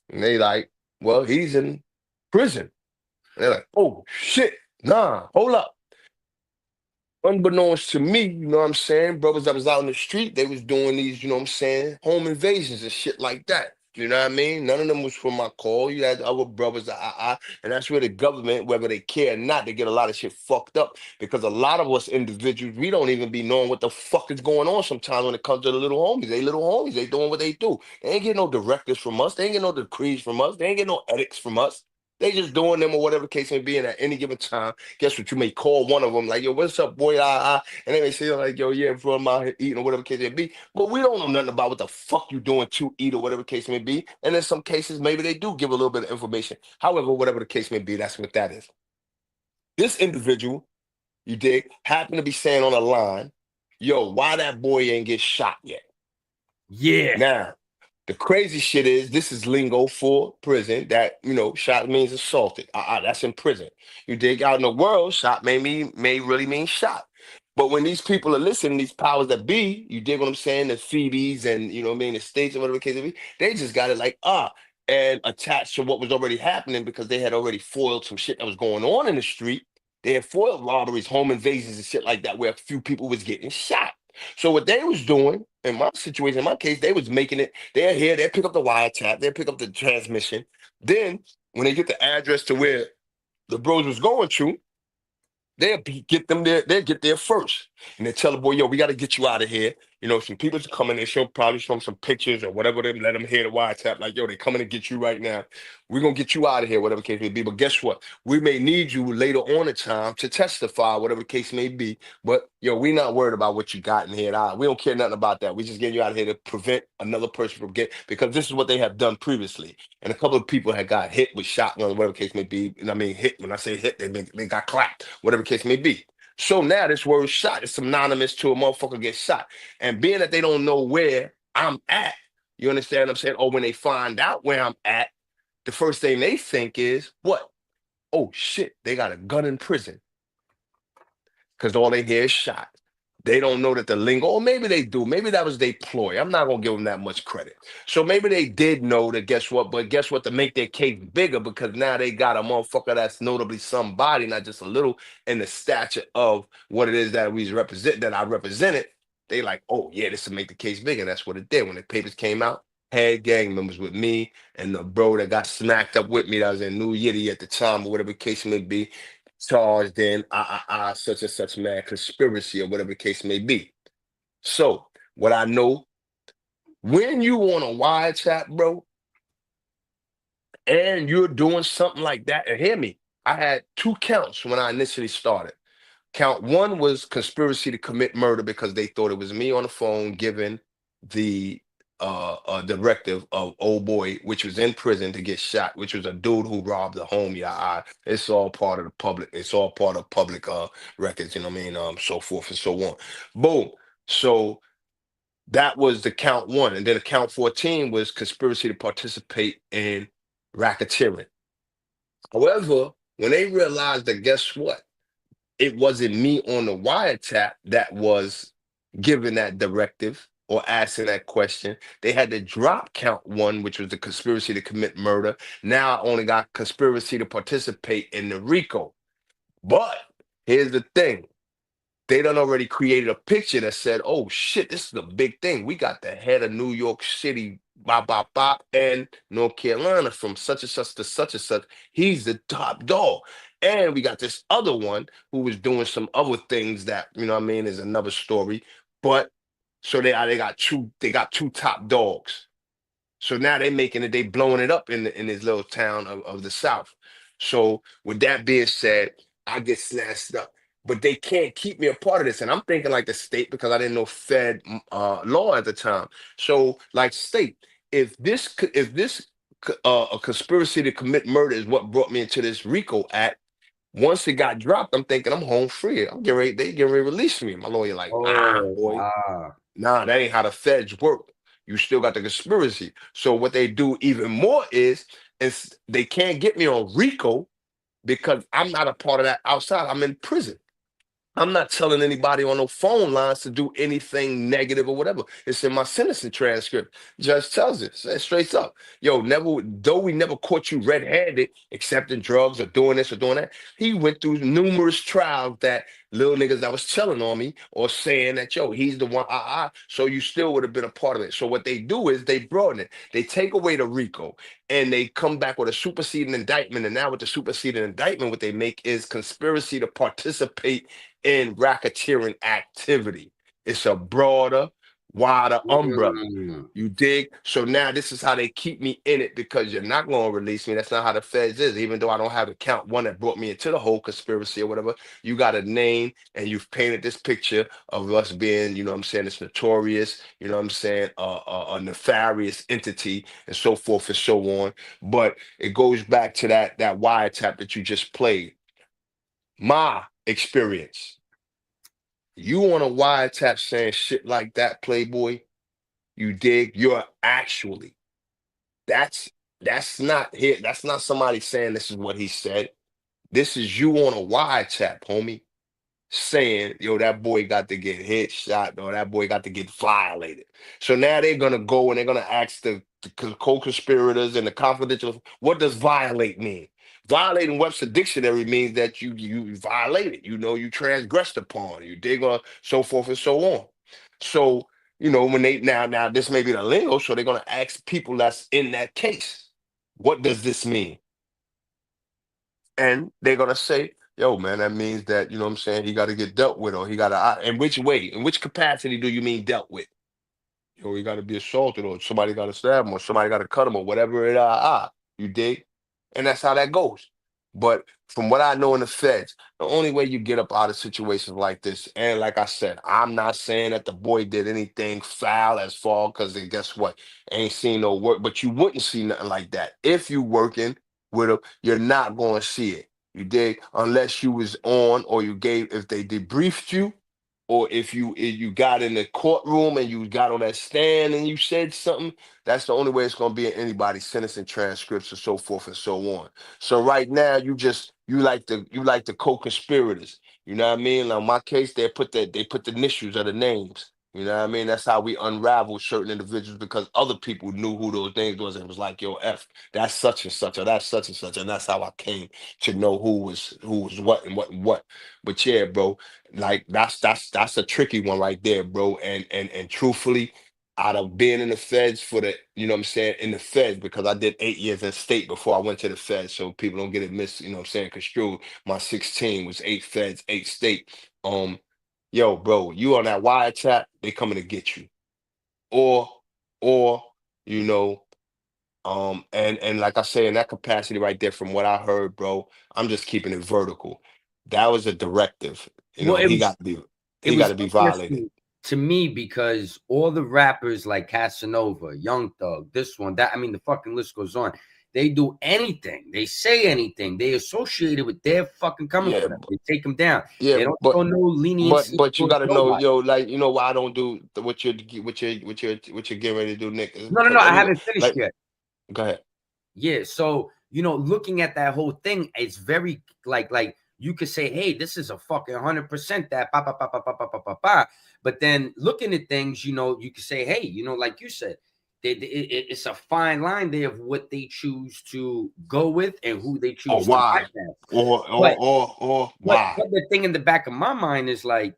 And they like, well, he's in prison. And they're like, oh shit, nah, hold up. Unbeknownst to me, you know what I'm saying? Brothers that was out in the street, they was doing these, you know what I'm saying, home invasions and shit like that. You know what I mean? None of them was for my call. You had other brothers, and that's where the government, whether they care or not, they get a lot of shit fucked up because a lot of us individuals, we don't even be knowing what the fuck is going on sometimes when it comes to the little homies. They little homies, they doing what they do. They ain't getting no directives from us. They ain't getting no decrees from us. They ain't getting no edicts from us. They just doing them or whatever the case may be, and at any given time, guess what? You may call one of them like, "Yo, what's up, boy?" And they may say like, "Yo, yeah, bro, I'm out here eating or whatever the case may be." But we don't know nothing about what the fuck you doing to eat or whatever the case may be. And in some cases, maybe they do give a little bit of information. However, whatever the case may be, that's what that is. This individual, you dig, happened to be saying on the line, "Yo, why that boy ain't get shot yet?" Yeah. Now, the crazy shit is this is lingo for prison. That shot means assaulted. That's in prison. You dig out in the world, shot may really mean shot. But when these people are listening, these powers that be, you dig what I'm saying, the Phoebes and you know what I mean, the states or whatever the case may be, they just got it like and attached to what was already happening because they had already foiled some shit that was going on in the street. They had foiled robberies, home invasions, and shit like that, where a few people was getting shot. So what they was doing in my situation, in my case, they was making it. They're here. They pick up the wiretap. They pick up the transmission. Then when they get the address to where the bros was going to, get them there. They'll get there first, and they tell the boy, "Yo, we got to get you out of here." Some people's coming. They probably show them some pictures or whatever. They let them hear the wiretap. Like, "Yo, they coming to get you right now. We're gonna get you out of here, whatever the case may be." But guess what? We may need you later on in time to testify, whatever the case may be. But yo, we not worried about what you got in here. We don't care nothing about that. We just getting you out of here to prevent another person from getting, because this is what they have done previously. And a couple of people had got hit with shotguns, whatever the case may be. And I mean, hit. When I say hit, they got clapped, whatever the case may be. So now this word shot is synonymous to a motherfucker get shot. And being that they don't know where I'm at, you understand what I'm saying? Or when they find out where I'm at, the first thing they think is, what? Oh shit, they got a gun in prison. Because all they hear is shot. They don't know that the lingo, or maybe they do. Maybe that was their ploy. I'm not gonna give them that much credit. So maybe they did know that. Guess what? But guess what? To make their case bigger, because now they got a motherfucker that's notably somebody, not just a little, in the stature of what it is that we represent, that I represented. They like, oh yeah, this will make the case bigger. That's what it did. When the papers came out, had gang members with me and the bro that got smacked up with me that was in New Yiddy at the time, or whatever the case may be, charged in such and such man conspiracy or whatever the case may be. So what I know, when you on a wiretap, bro, and you're doing something like that, and hear me, I had 2 counts when I initially started. Count 1 was conspiracy to commit murder because they thought it was me on the phone giving the directive of old boy, which was in prison, to get shot, which was a dude who robbed a home. It's all part of the public. It's all part of public records. You know what I mean? So forth and so on. Boom. So that was the count 1, and then the count 14 was conspiracy to participate in racketeering. However, when they realized that, guess what? It wasn't me on the wiretap that was giving that directive or asking that question. They had to drop count 1, which was the conspiracy to commit murder. Now I only got conspiracy to participate in the RICO. But here's the thing. They done already created a picture that said, oh shit, this is a big thing. We got the head of New York City, bop, bop, bop, and North Carolina from such and such to such and such. He's the top dog. And we got this other one who was doing some other things that, you know what I mean, is another story. But so they got two top dogs. So now they making it, they blowing it up in this little town of the South. So with that being said, I get snatched up. But they can't keep me a part of this. And I'm thinking like the state, because I didn't know Fed law at the time. So like state, if this a conspiracy to commit murder is what brought me into this RICO Act, once it got dropped, I'm thinking I'm home free. They getting ready to release me. My lawyer like, nah, boy. Nah, that ain't how the feds work. You still got the conspiracy. So what they do even more is they can't get me on RICO because I'm not a part of that outside. I'm in prison. I'm not telling anybody on no phone lines to do anything negative or whatever. It's in my sentencing transcript. Judge tells it, says straight up. Yo, never, though we never caught you red-handed accepting drugs or doing this or doing that. He went through numerous trials that little niggas that was telling on me or saying that, yo, he's the one, so you still would have been a part of it. So what they do is they broaden it. They take away the RICO and they come back with a superseding indictment. And now with the superseding indictment, what they make is conspiracy to participate in racketeering activity. It's a broader, wider umbrella. Mm. You dig? So now this is how they keep me in it because you're not going to release me. That's not how the feds is. Even though I don't have a count one that brought me into the whole conspiracy or whatever, you got a name and you've painted this picture of us being, you know what I'm saying, it's notorious, you know what I'm saying, a nefarious entity and so forth and so on. But it goes back to that wiretap that you just played. My experience. You on a wiretap saying shit like that, Playboy, you dig? You're actually, that's not here. That's not somebody saying this is what he said. This is you on a wiretap, homie, saying, yo, that boy got to get hit, shot, or that boy got to get violated. So now they're gonna go and they're gonna ask the co-conspirators and the confidential, what does violate mean? Violating Webster Dictionary means that you violated, you know, you transgressed upon, you dig on, so forth and so on. So, you know, when they now this may be the lingo, so they're gonna ask people that's in that case, what does this mean? And they're gonna say, yo, man, that means that, you know what I'm saying, he got to get dealt with, or he got to, in which way, in which capacity do you mean dealt with? Yo, he got to be assaulted, or somebody got to stab him, or somebody got to cut him, or whatever it you dig? And that's how that goes. But from what I know in the feds, the only way you get up out of situations like this, and like I said, I'm not saying that the boy did anything foul as far, because then guess what? Ain't seen no work, but you wouldn't see nothing like that. If you working with him, you're not going to see it. You dig? Unless you was on, or you gave, if they debriefed you, or if you got in the courtroom and you got on that stand and you said something, that's the only way it's going to be in anybody's sentencing transcripts and so forth and so on. So right now, you like the co-conspirators. You know what I mean? Like in my case, they put the initials of the names. You know what I mean? That's how we unravel certain individuals, because other people knew who those names was and was like, yo, F, that's such and such, or that's such and such. And that's how I came to know who was what and what and what. But yeah, bro, like that's a tricky one right there, bro. And truthfully, out of being in the feds for the, you know what I'm saying, in the feds, because I did 8 years in state before I went to the feds, so people don't get it you know what I'm saying, construed. My 16 was 8 feds, 8 state. Yo, bro, you on that wiretap, they coming to get you. Or, or, you know, and like I say, in that capacity right there, from what I heard, bro, I'm just keeping it vertical. That was a directive. You Well, know, it was he got to be violated. interesting to me because all the rappers like Casanova, Young Thug, this one, that, I mean, the fucking list goes on. They do anything. They say anything. They associate it with their fucking coming Yeah, for them. They take them down. yeah, They don't but show no leniency but you towards got to know, nobody. yo, like, you know why I don't do what you're getting ready to do, Nick, is No, because I anybody, haven't finished like, yet. go ahead. Yeah, so looking at that whole thing, it's very like you could say, hey, this is a fucking 100% that ba ba ba ba ba ba ba ba ba. But then looking at things, you could say, hey, like you said, it's a fine line there of what they choose to go with and who they Or choose to why, bypass. But or but why? but the thing in the back of my mind is like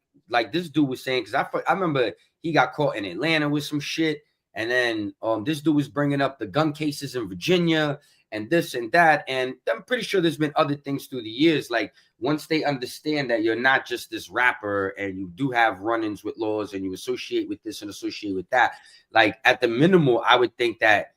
this dude was saying, because I remember he got caught in Atlanta with some shit, and then this dude was bringing up the gun cases in Virginia and this and that, and I'm pretty sure there's been other things through the years. Like once they understand that you're not just this rapper and you do have run-ins with laws and you associate with this and associate with that, like at the minimal, I would think that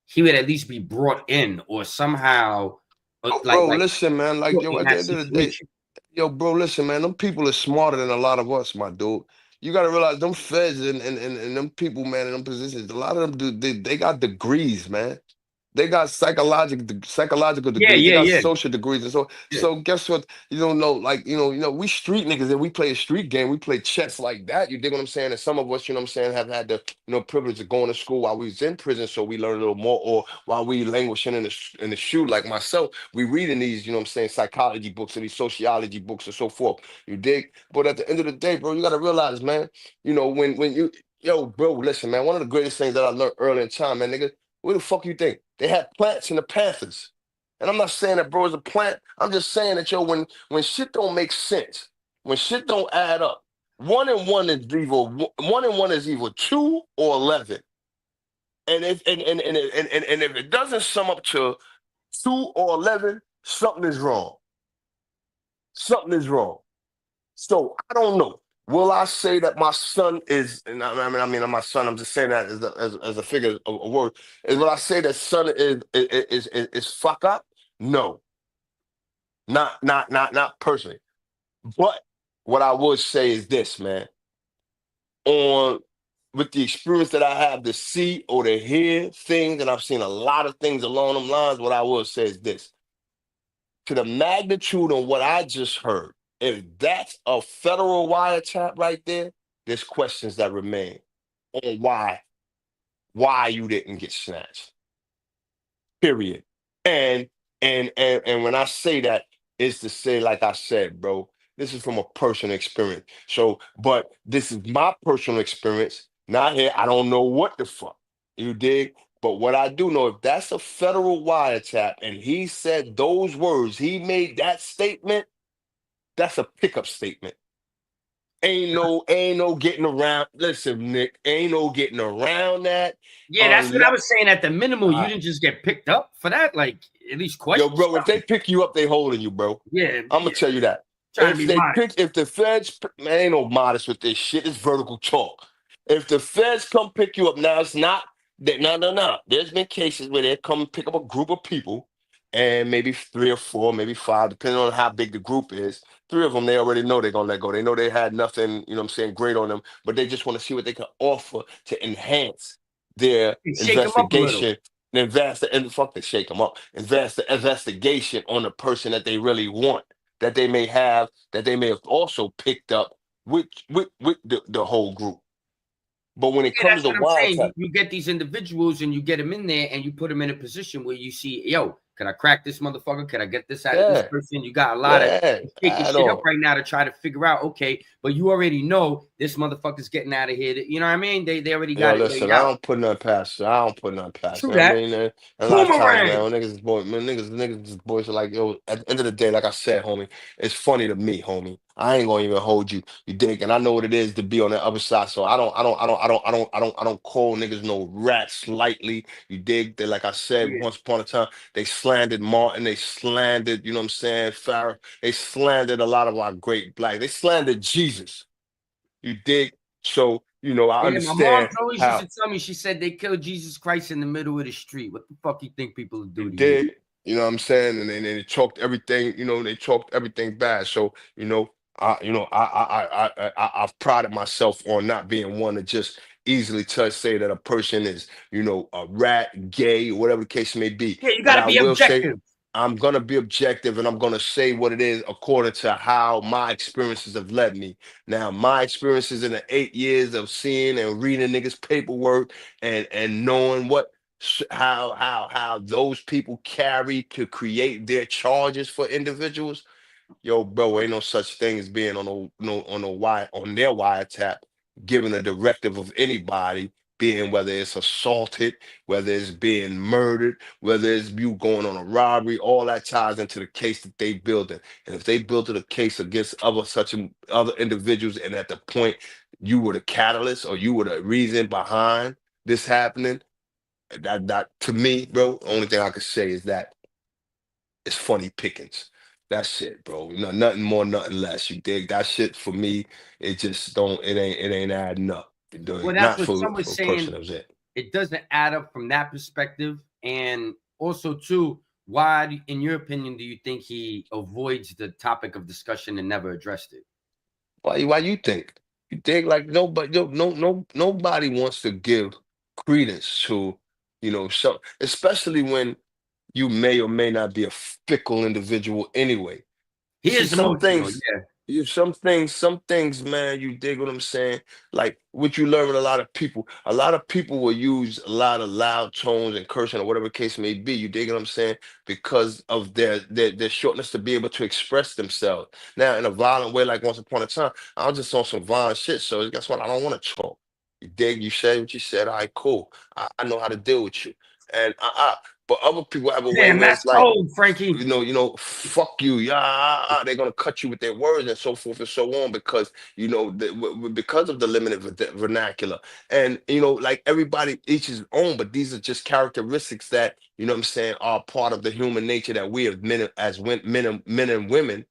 he would at least be brought in or somehow Oh, like bro, listen, man, like, put yo, in at the that end of the day, situation. yo, bro, listen, man, them people are smarter than a lot of us, my dude. You got to realize them feds and them people, man, in them positions, a lot of them they got degrees, man. They got psychological Yeah, degrees. They yeah, got yeah. social degrees, and so Yeah. so guess what? You don't know, like we street niggas and we play a street game. We play chess like that. You dig what I'm saying? And some of us, have had the privilege of going to school while we was in prison, so we learn a little more. Or while we languishing in the shoe, like myself, we reading these, psychology books and these sociology books and so forth. You dig? But at the end of the day, bro, you gotta realize, man. When you Yo, bro, listen, man. One of the greatest things that I learned early in time, man, nigga. Where the fuck you think? They had plants in the Panthers. And I'm not saying that bro is a plant. I'm just saying that, yo, when shit don't make sense, when shit don't add up, 1 and 1 is either 1 and 1 is either 2 or 11. And if it doesn't sum up to 2 or 11, something is wrong. Something is wrong. So I don't know. Will I say that my son is? And I mean, my son. I'm just saying that as a figure of a word. Is will I say that son is fuck up? No, not personally. But what I would say is this, man. On With the experience that I have to see or to hear things, and I've seen a lot of things along them lines. What I would say is this: to the magnitude of what I just heard, if that's a federal wiretap right there, there's questions that remain on why you didn't get snatched. Period. And when I say that, it's to say, like I said, bro, this is from a personal experience. So, but this is my personal experience. Not here. I don't know what the fuck. You dig? But what I do know, if that's a federal wiretap and he said those words, he made that statement, that's a pickup statement. Ain't no getting around. Listen, Nick, ain't no getting around that Yeah, that's what I unless was saying. At the minimal, you didn't just get picked up for that. Like, at least yo, question bro, if they something. pick you up, they holding you, bro. Yeah, I'm gonna yeah. tell you that. Trying to be modest. If the feds, man, ain't no modest with this shit. It's vertical talk. If the feds come pick you up now, it's not that. No. There's been cases where they come pick up a group of people, and maybe 3 or 4, maybe 5, depending on how big the group is. 3 of them, they already know they're gonna let go. They know they had nothing, great on them, but they just want to see what they can offer to enhance their And shake them up a little. investigation. And fuck they shake them up. Invest the investigation on the person that they really want, that they may have also picked up with the whole group. But when it Yeah, comes that's to what I'm saying. wiretap, You get these individuals and you get them in there and you put them in a position where you see, yo, can I crack this motherfucker? Can I get this out of this yeah, person? You got a lot of yeah, shaking at shit up all. right now to try to figure out, okay, but you already know this motherfucker's getting out of here. You know what I mean? They already Yo, got it laid listen, I out. don't put nothing past you. I don't put nothing past True you. I that. mean, and a lot of times, man, Boomerang. when niggas boys are like, yo, at the end of the day, like I said, homie, it's funny to me, homie. I ain't gonna even hold you. You dig? And I know what it is to be on the other side. So I don't call niggas no rats lightly. You dig? They, like I said, Yeah. once upon a time, they slandered Martin, they slandered, you know what I'm saying, Farrah. They slandered a lot of our great black. They slandered Jesus. You dig? So, I Yeah, my mom understand always used how to tell me, she said they killed Jesus Christ in the middle of the street. What the fuck you think people would you do to you? did, you know what I'm saying? And then they chalked everything, they chalked everything bad. So, I've prided myself on not being one to just easily say that a person is, a rat, gay, whatever the case may be. Yeah, you But got to I be will say, objective. I'm gonna be objective and I'm gonna say what it is according to how my experiences have led me. Now, my experiences in the 8 years of seeing and reading niggas' paperwork and knowing how those people carry to create their charges for individuals. Yo, bro, ain't no such thing as being on their wiretap, giving a directive of anybody, being whether it's assaulted, whether it's being murdered, whether it's you going on a robbery, all that ties into the case that they building. And if they built it a case against other individuals, and at the point you were the catalyst or you were the reason behind this happening, that to me, bro, only thing I could say is that it's funny pickings. That's it, bro. Nothing more, nothing less. You dig? That shit for me, it just don't. It ain't adding up. Well, that's Not what for some was a person saying. that's it. It doesn't add up from that perspective. And also, too, why, in your opinion, do you think he avoids the topic of discussion and never addressed it? Why you think? You think like nobody, nobody wants to give credence to, especially when you may or may not be a fickle individual anyway. He See, is emotional, yeah. some things, man, you dig what I'm saying? Like what you learn with a lot of people will use a lot of loud tones and cursing or whatever the case may be. You dig what I'm saying? Because of their shortness to be able to express themselves. Now, in a violent way, like once upon a time, I was just on some violent shit. So guess what? I don't want to talk. You dig? You said what you said. All right, cool. I know how to deal with you. And but other people have a way Damn, where that's it's like, cold, Frankie. fuck you, yeah, they're gonna cut you with their words and so forth and so on because because of the limited vernacular, and like everybody each his own, but these are just characteristics that what I'm saying are part of the human nature that we as men and women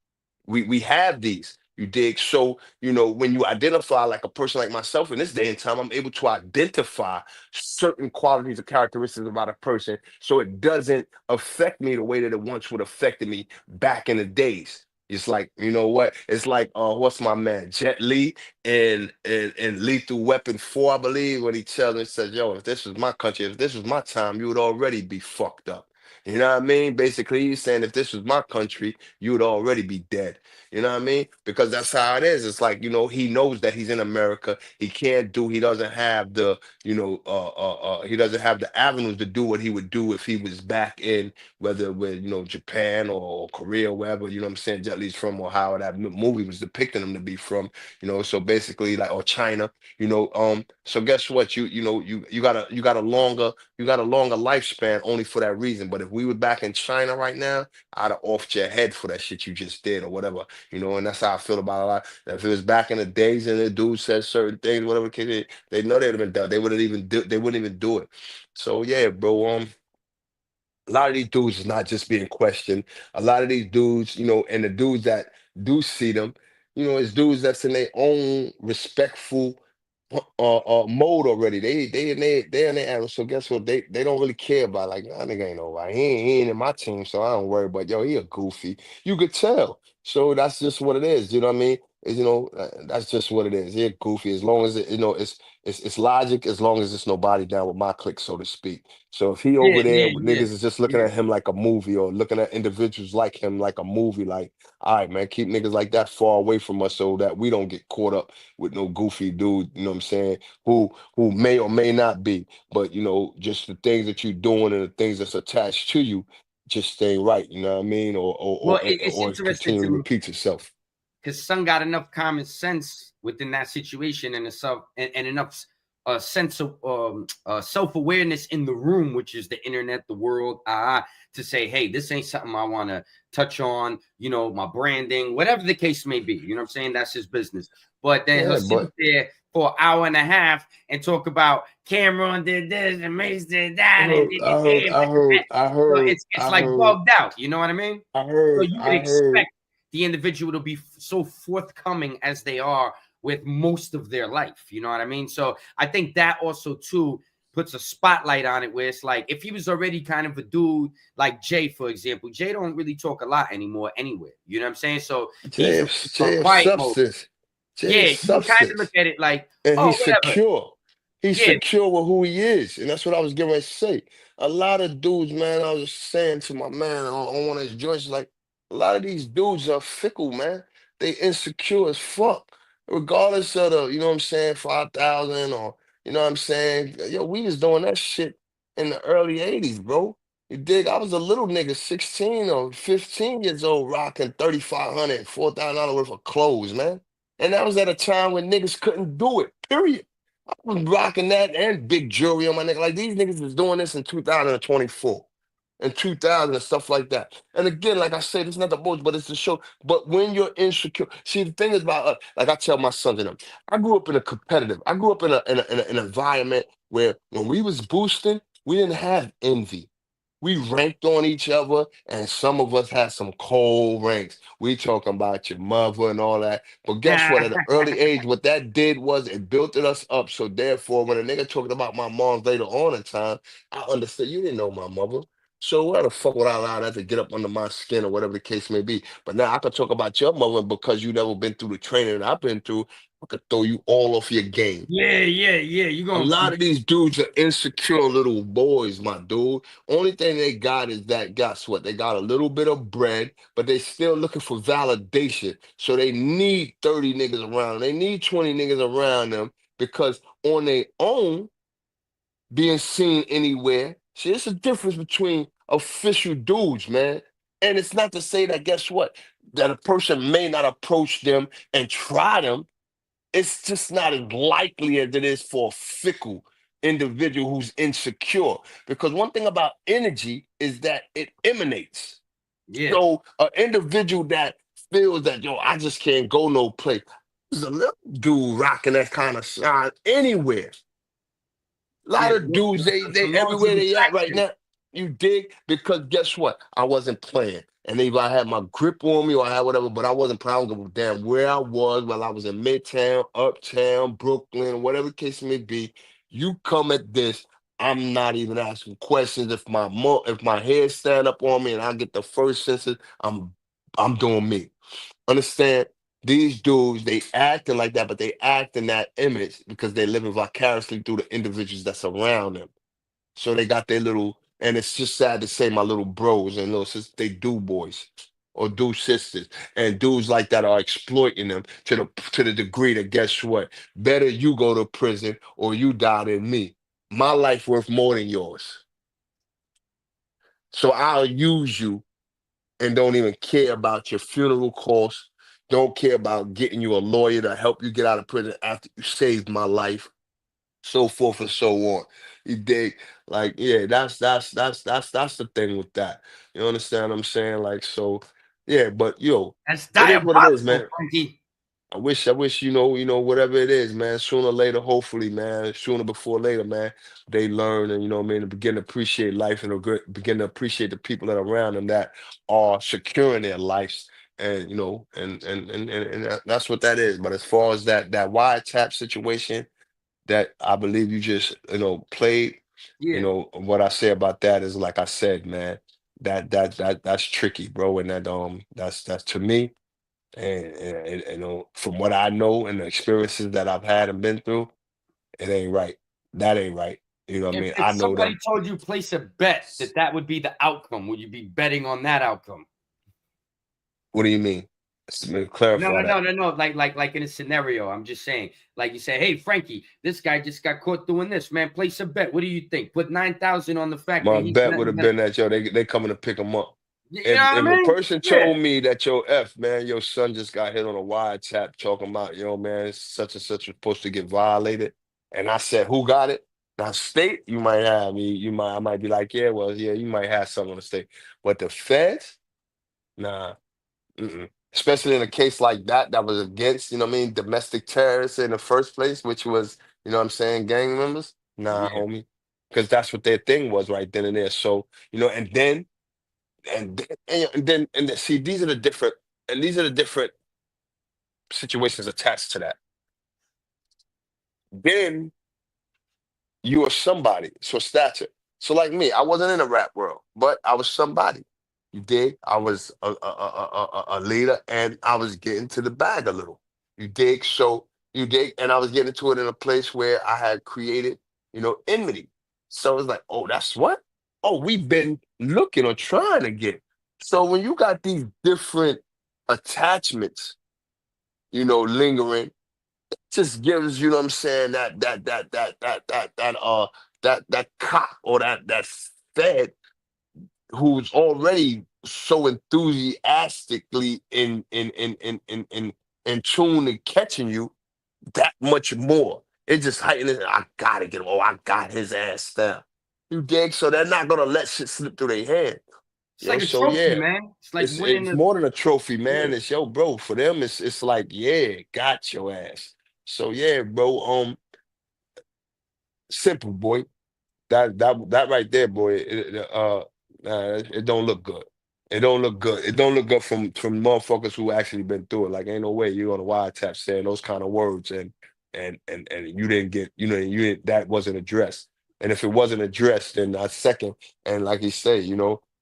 we have these. You dig? So, when you identify like a person like myself in this day and time, I'm able to identify certain qualities or characteristics about a person so it doesn't affect me the way that it once would affected me back in the days. It's like, you know what? It's like what's my man? Jet Li in Lethal Weapon 4, I believe, when he tells me, says, yo, if this was my country, if this was my time, you would already be fucked up. You know what I mean? Basically, he's saying if this was my country, you would already be dead. You know what I mean? Because that's how it is. It's like, he knows that he's in America. He doesn't have he doesn't have the avenues to do what he would do if he was back in, whether with, Japan or Korea or wherever, you know what I'm saying, Jet Li's from, or how that movie was depicting him to be from, so basically like, or China, so guess what? You got a longer lifespan only for that reason. But if we were back in China right now, I'd have offed your head for that shit you just did or whatever, and that's how I feel about a lot. If it was back in the days and the dude said certain things, whatever the case is, they know they'd have been done. They wouldn't even do it. So yeah, bro. A lot of these dudes is not just being questioned. A lot of these dudes, and the dudes that do see them, it's dudes that's in their own respectful mode already. They in their era. So guess what? They don't really care about like, nah, nigga ain't nobody. He ain't in my team, so I don't worry. But yo, he a goofy. You could tell. So that's just what it is. You know what I mean? That's just what it is. He a goofy. As long as it's logic. As long as it's nobody down with my clique, so to speak. So if he Yeah, over there, yeah, niggas yeah, is just looking yeah. at him like a movie, or looking at individuals like him like a movie. Like, all right, man, keep niggas like that far away from us so that we don't get caught up with no goofy dude, you know what I'm saying, who may or may not be, but just the things that you're doing and the things that's attached to you just stay right, you know what I mean, Well, it's or interesting continually to me repeat itself. because Son got enough common sense within that situation and and enough sense of self awareness in the room, which is the internet, the world, to say, hey, this ain't something I want to touch on. My branding, whatever the case may be. You know what I'm saying? That's his business. But then he'll Yeah, sit but there for an hour and a half and talk about Cameron did this and Mace did I that and heard, did I the heard, game. I heard, I So heard, it's I like heard, bugged out. You know what I mean? I So heard, you would I heard. expect the individual to be so forthcoming as they are with most of their life. You know what I mean? So I think that also too puts a spotlight on it, where it's like if he was already kind of a dude like Jay, for example, Jay don't really talk a lot anymore anywhere. You know what I'm saying? So he's in a JF quiet mode. substance. Yeah, JF you can kind of look substance. at it like, And oh, he's whatever. secure. He's Yeah, secure with who he is. And that's what I was getting ready to say. A lot of dudes, man, I was just saying to my man on one of his joints, like, a lot of these dudes are fickle, man. They insecure as fuck. Regardless of the, you know what I'm saying, 5,000 or, you know what I'm saying? Yo, we was doing that shit in the early 80s, bro. You dig? I was a little nigga, 16 or 15 years old, rocking 3,500, $4,000 worth of clothes, man. And that was at a time when niggas couldn't do it, period. I was rocking that and big jewelry on my neck. Like these niggas was doing this in 2024 and 2000 and stuff like that. And again, like I said, it's not the most, but it's the show. But when you're insecure, see, the thing is about like I tell my sons and them, I grew up in a competitive, I grew up in an environment where when we was boosting, we didn't have envy. We ranked on each other, and some of us had some cold ranks. We talking about your mother and all that. But guess what? At an early age, what that did was it built us up. So therefore, when a nigga talking about my mom later on in time, I understood you didn't know my mother. So why the fuck would I allow that to get up under my skin or whatever the case may be? But now I can talk about your mother because you never been through the training that I've been through. I could throw you all off your game. Yeah. You A gonna lot of these dudes are insecure little boys, my dude. Only thing they got is that, guess what? They got a little bit of bread, but they still looking for validation. So they need 30 niggas around them. They need 20 niggas around them because on their own, being seen anywhere. See, it's a difference between official dudes, man. And it's not to say that, guess what? That a person may not approach them and try them. It's just not as likely as it is for a fickle individual who's insecure. Because one thing about energy is that it emanates. yeah. So an individual that feels that, yo, I just can't go no place. There's a little dude rocking that kind of shine anywhere. A lot Yeah, of dudes, they the laws of everywhere they at right attraction. now. You dig? Because guess what? I wasn't playing. And either I had my grip on me or I had whatever, but I wasn't playing. I don't give a damn where I was, while I was in Midtown, Uptown, Brooklyn, whatever the case may be. You come at this, I'm not even asking questions. If my hair stand up on me and I get the first senses, I'm doing me. Understand? These dudes, they acting like that, but they act in that image because they're living vicariously through the individuals that's around them. So they got their little, and it's just sad to say, my little bros and little sisters, they do boys or do sisters, and dudes like that are exploiting them to the degree that, guess what? Better you go to prison or you die than me. My life worth more than yours. So I'll use you and don't even care about your funeral costs. Don't care about getting you a lawyer to help you get out of prison after you saved my life, so forth and so on. You dig? Like, yeah, that's the thing with that. You understand what I'm saying? Like, so, yeah, but yo, That's it is what it is, diabolical, man. Frankie. I wish, whatever it is, man, sooner or later, hopefully, man, sooner before later, man, they learn and, what I mean, to begin to appreciate life and begin to appreciate the people that are around them that are securing their lives. And, that's what that is. But as far as that wiretap situation that I believe you just, played, Yeah. what I say about that is, like I said, man, that's tricky, bro. And that's to me. And from what I know and the experiences that I've had and been through, it ain't right. That ain't right. You know what I mean? If I know somebody that. told you place a bet that would be the outcome, would you be betting on that outcome? What do you mean? Clarify that. No. Like in a scenario, I'm just saying. Like you say, hey Frankie, this guy just got caught doing this. Man, place a bet. What do you think? Put 9,000 on the fact that My he's bet would have gonna. been that, yo, they coming to pick him up. You know If what I if a mean? person Yeah. told me that, yo, man, your son just got hit on a wiretap talking about, yo, man, such and such was supposed to get violated, and I said, who got it? Now, state, you might have me, I might be like, yeah, well, yeah, you might have something on the state, but the feds, nah, mm-mm. Especially in a case like that was against, domestic terrorists in the first place, which was, what I'm saying, gang members. Nah, Yeah. homie, because that's what their thing was right then and there. So, and then see, these are the different situations attached to that. Then you are somebody, so stature. So like me, I wasn't in the rap world, but I was somebody. You dig? I was a leader, and I was getting to the bag a little. You dig? So you dig, and I was getting to it in a place where I had created, enmity. So it's like, oh, that's what? Oh, we've been looking or trying to get. So when you got these different attachments, lingering, just gives, you know what I'm saying, that cop or that fed who's already so enthusiastically in tune and catching you that much more. It just heightens it. I gotta get him. Oh, I got his ass down. You dig? So they're not gonna let shit slip through their hand. It's like a So trophy, yeah. man. It's like winning It's the. more than a trophy, man. Yeah. It's, yo, bro. For them, it's like, yeah, got your ass. So yeah, bro. Simple, boy. That right there, boy. It don't look good. It don't look good. It don't look good from motherfuckers who actually been through it. Like, ain't no way you're on a wiretap saying those kind of words and you didn't get, you didn't, that wasn't addressed. And if it wasn't addressed, then I second. And like he said,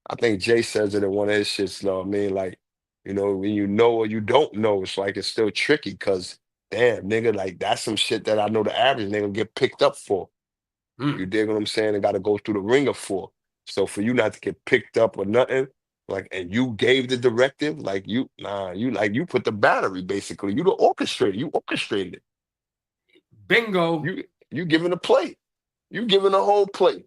I think Jay says it in one of his shits. You know what I mean? Like, when you know or you don't know, it's like it's still tricky because damn, nigga, like that's some shit that I know the average nigga get picked up for. You dig what I'm saying? And got to go through the ringer for. So for you not to get picked up or nothing, like, and you gave the directive, like you put the battery basically. You the orchestrator. You orchestrated it. Bingo. You giving a plate. You giving a whole plate.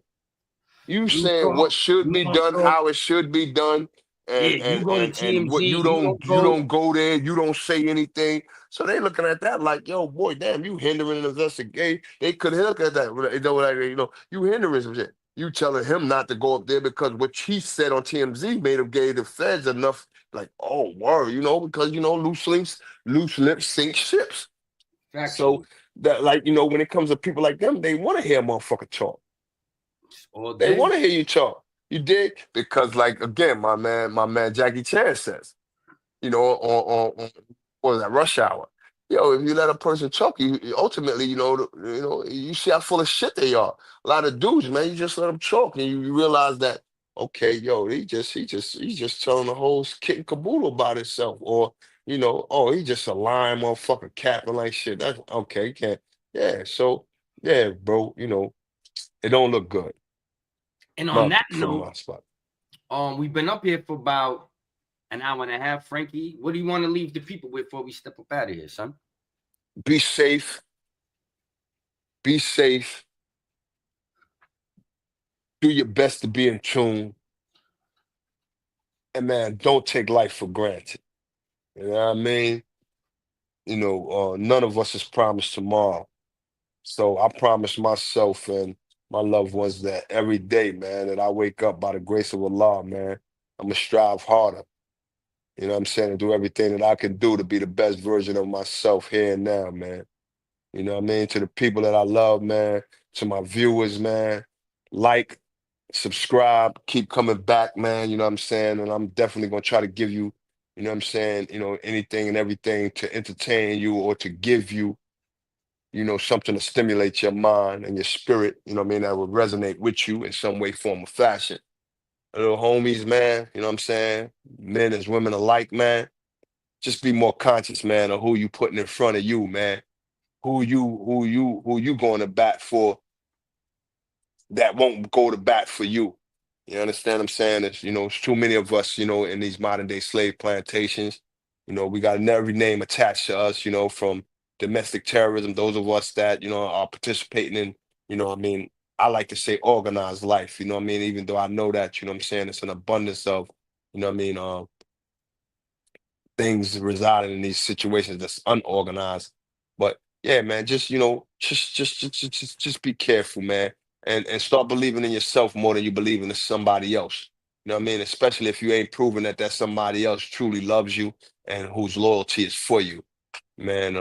You saying what should be done, how it should be done, and Yeah, you go to and what TMZ, you don't go there, you don't say anything. So they looking at that like, yo, boy, damn, you hindering an investigation. They could look at that, you hindering some shit. You telling him not to go up there because what he said on TMZ made him gave the feds enough, like, oh, word, because loose lips sink ships. Factual. So that, like, when it comes to people like them, they want to hear motherfucker talk. All They day. want to hear you talk. You did? Because, like, again, my man Jackie Chan says, on what was that, Rush Hour? Yo, if you let a person talk, you ultimately, you see how full of shit they are. A lot of dudes, man, you just let them talk, and you realize that, okay, yo, he's just telling the whole kit and caboodle about himself, or oh, he just a lying motherfucker, capping like shit. That's okay, can't, yeah. So yeah, bro, it don't look good. And on that From note, my spot. we've been up here for about an hour and a half. Frankie, what do you want to leave the people with before we step up out of here, son? Be safe. Be safe. Do your best to be in tune. And man, don't take life for granted. You know what I mean? None of us is promised tomorrow. So I promise myself and my loved ones that every day, man, that I wake up by the grace of Allah, man, I'm going to strive harder. You know what I'm saying? And do everything that I can do to be the best version of myself here and now, man. You know what I mean? To the people that I love, man, to my viewers, man, like, subscribe, keep coming back, man. You know what I'm saying? And I'm definitely going to try to give you, you know what I'm saying, anything and everything to entertain you or to give you, something to stimulate your mind and your spirit, you know what I mean, that will resonate with you in some way, form, or fashion. Little homies, man, you know what I'm saying? Men as women alike, man. Just be more conscious, man, of who you putting in front of you, man. Who you going to bat for that won't go to bat for you. You understand what I'm saying? It's too many of us, in these modern day slave plantations. We got every name attached to us, from domestic terrorism, those of us that, are participating in, what I mean, I like to say organized life, what I mean, even though I know that, what I'm saying, it's an abundance of, what I mean, things residing in these situations that's unorganized. But yeah, man, just just be careful, man, and start believing in yourself more than you believe in somebody else. You know what I mean? Especially if you ain't proven that somebody else truly loves you and whose loyalty is for you, man.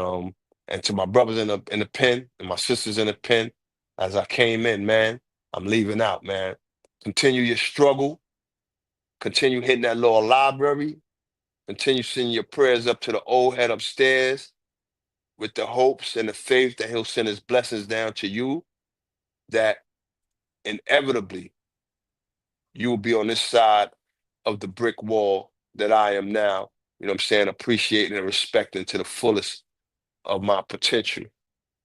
And to my brothers in the pen and my sisters in the pen, as I came in, man, I'm leaving out, man. Continue your struggle. Continue hitting that little library. Continue sending your prayers up to the old head upstairs with the hopes and the faith that he'll send his blessings down to you, that inevitably you will be on this side of the brick wall that I am now, you know what I'm saying, appreciating and respecting to the fullest of my potential.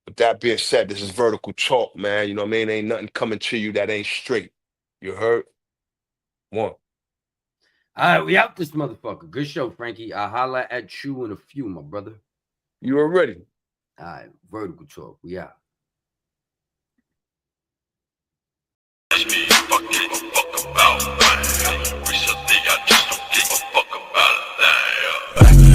With that being said, this is vertical talk, man. You know what I mean? Ain't nothing coming to you that ain't straight. You heard? One. All right, we out this motherfucker. Good show, Frankie. I'll holla at you in a few, my brother. You already. All right, vertical talk. We out. Recently, I just don't give a fuck about it.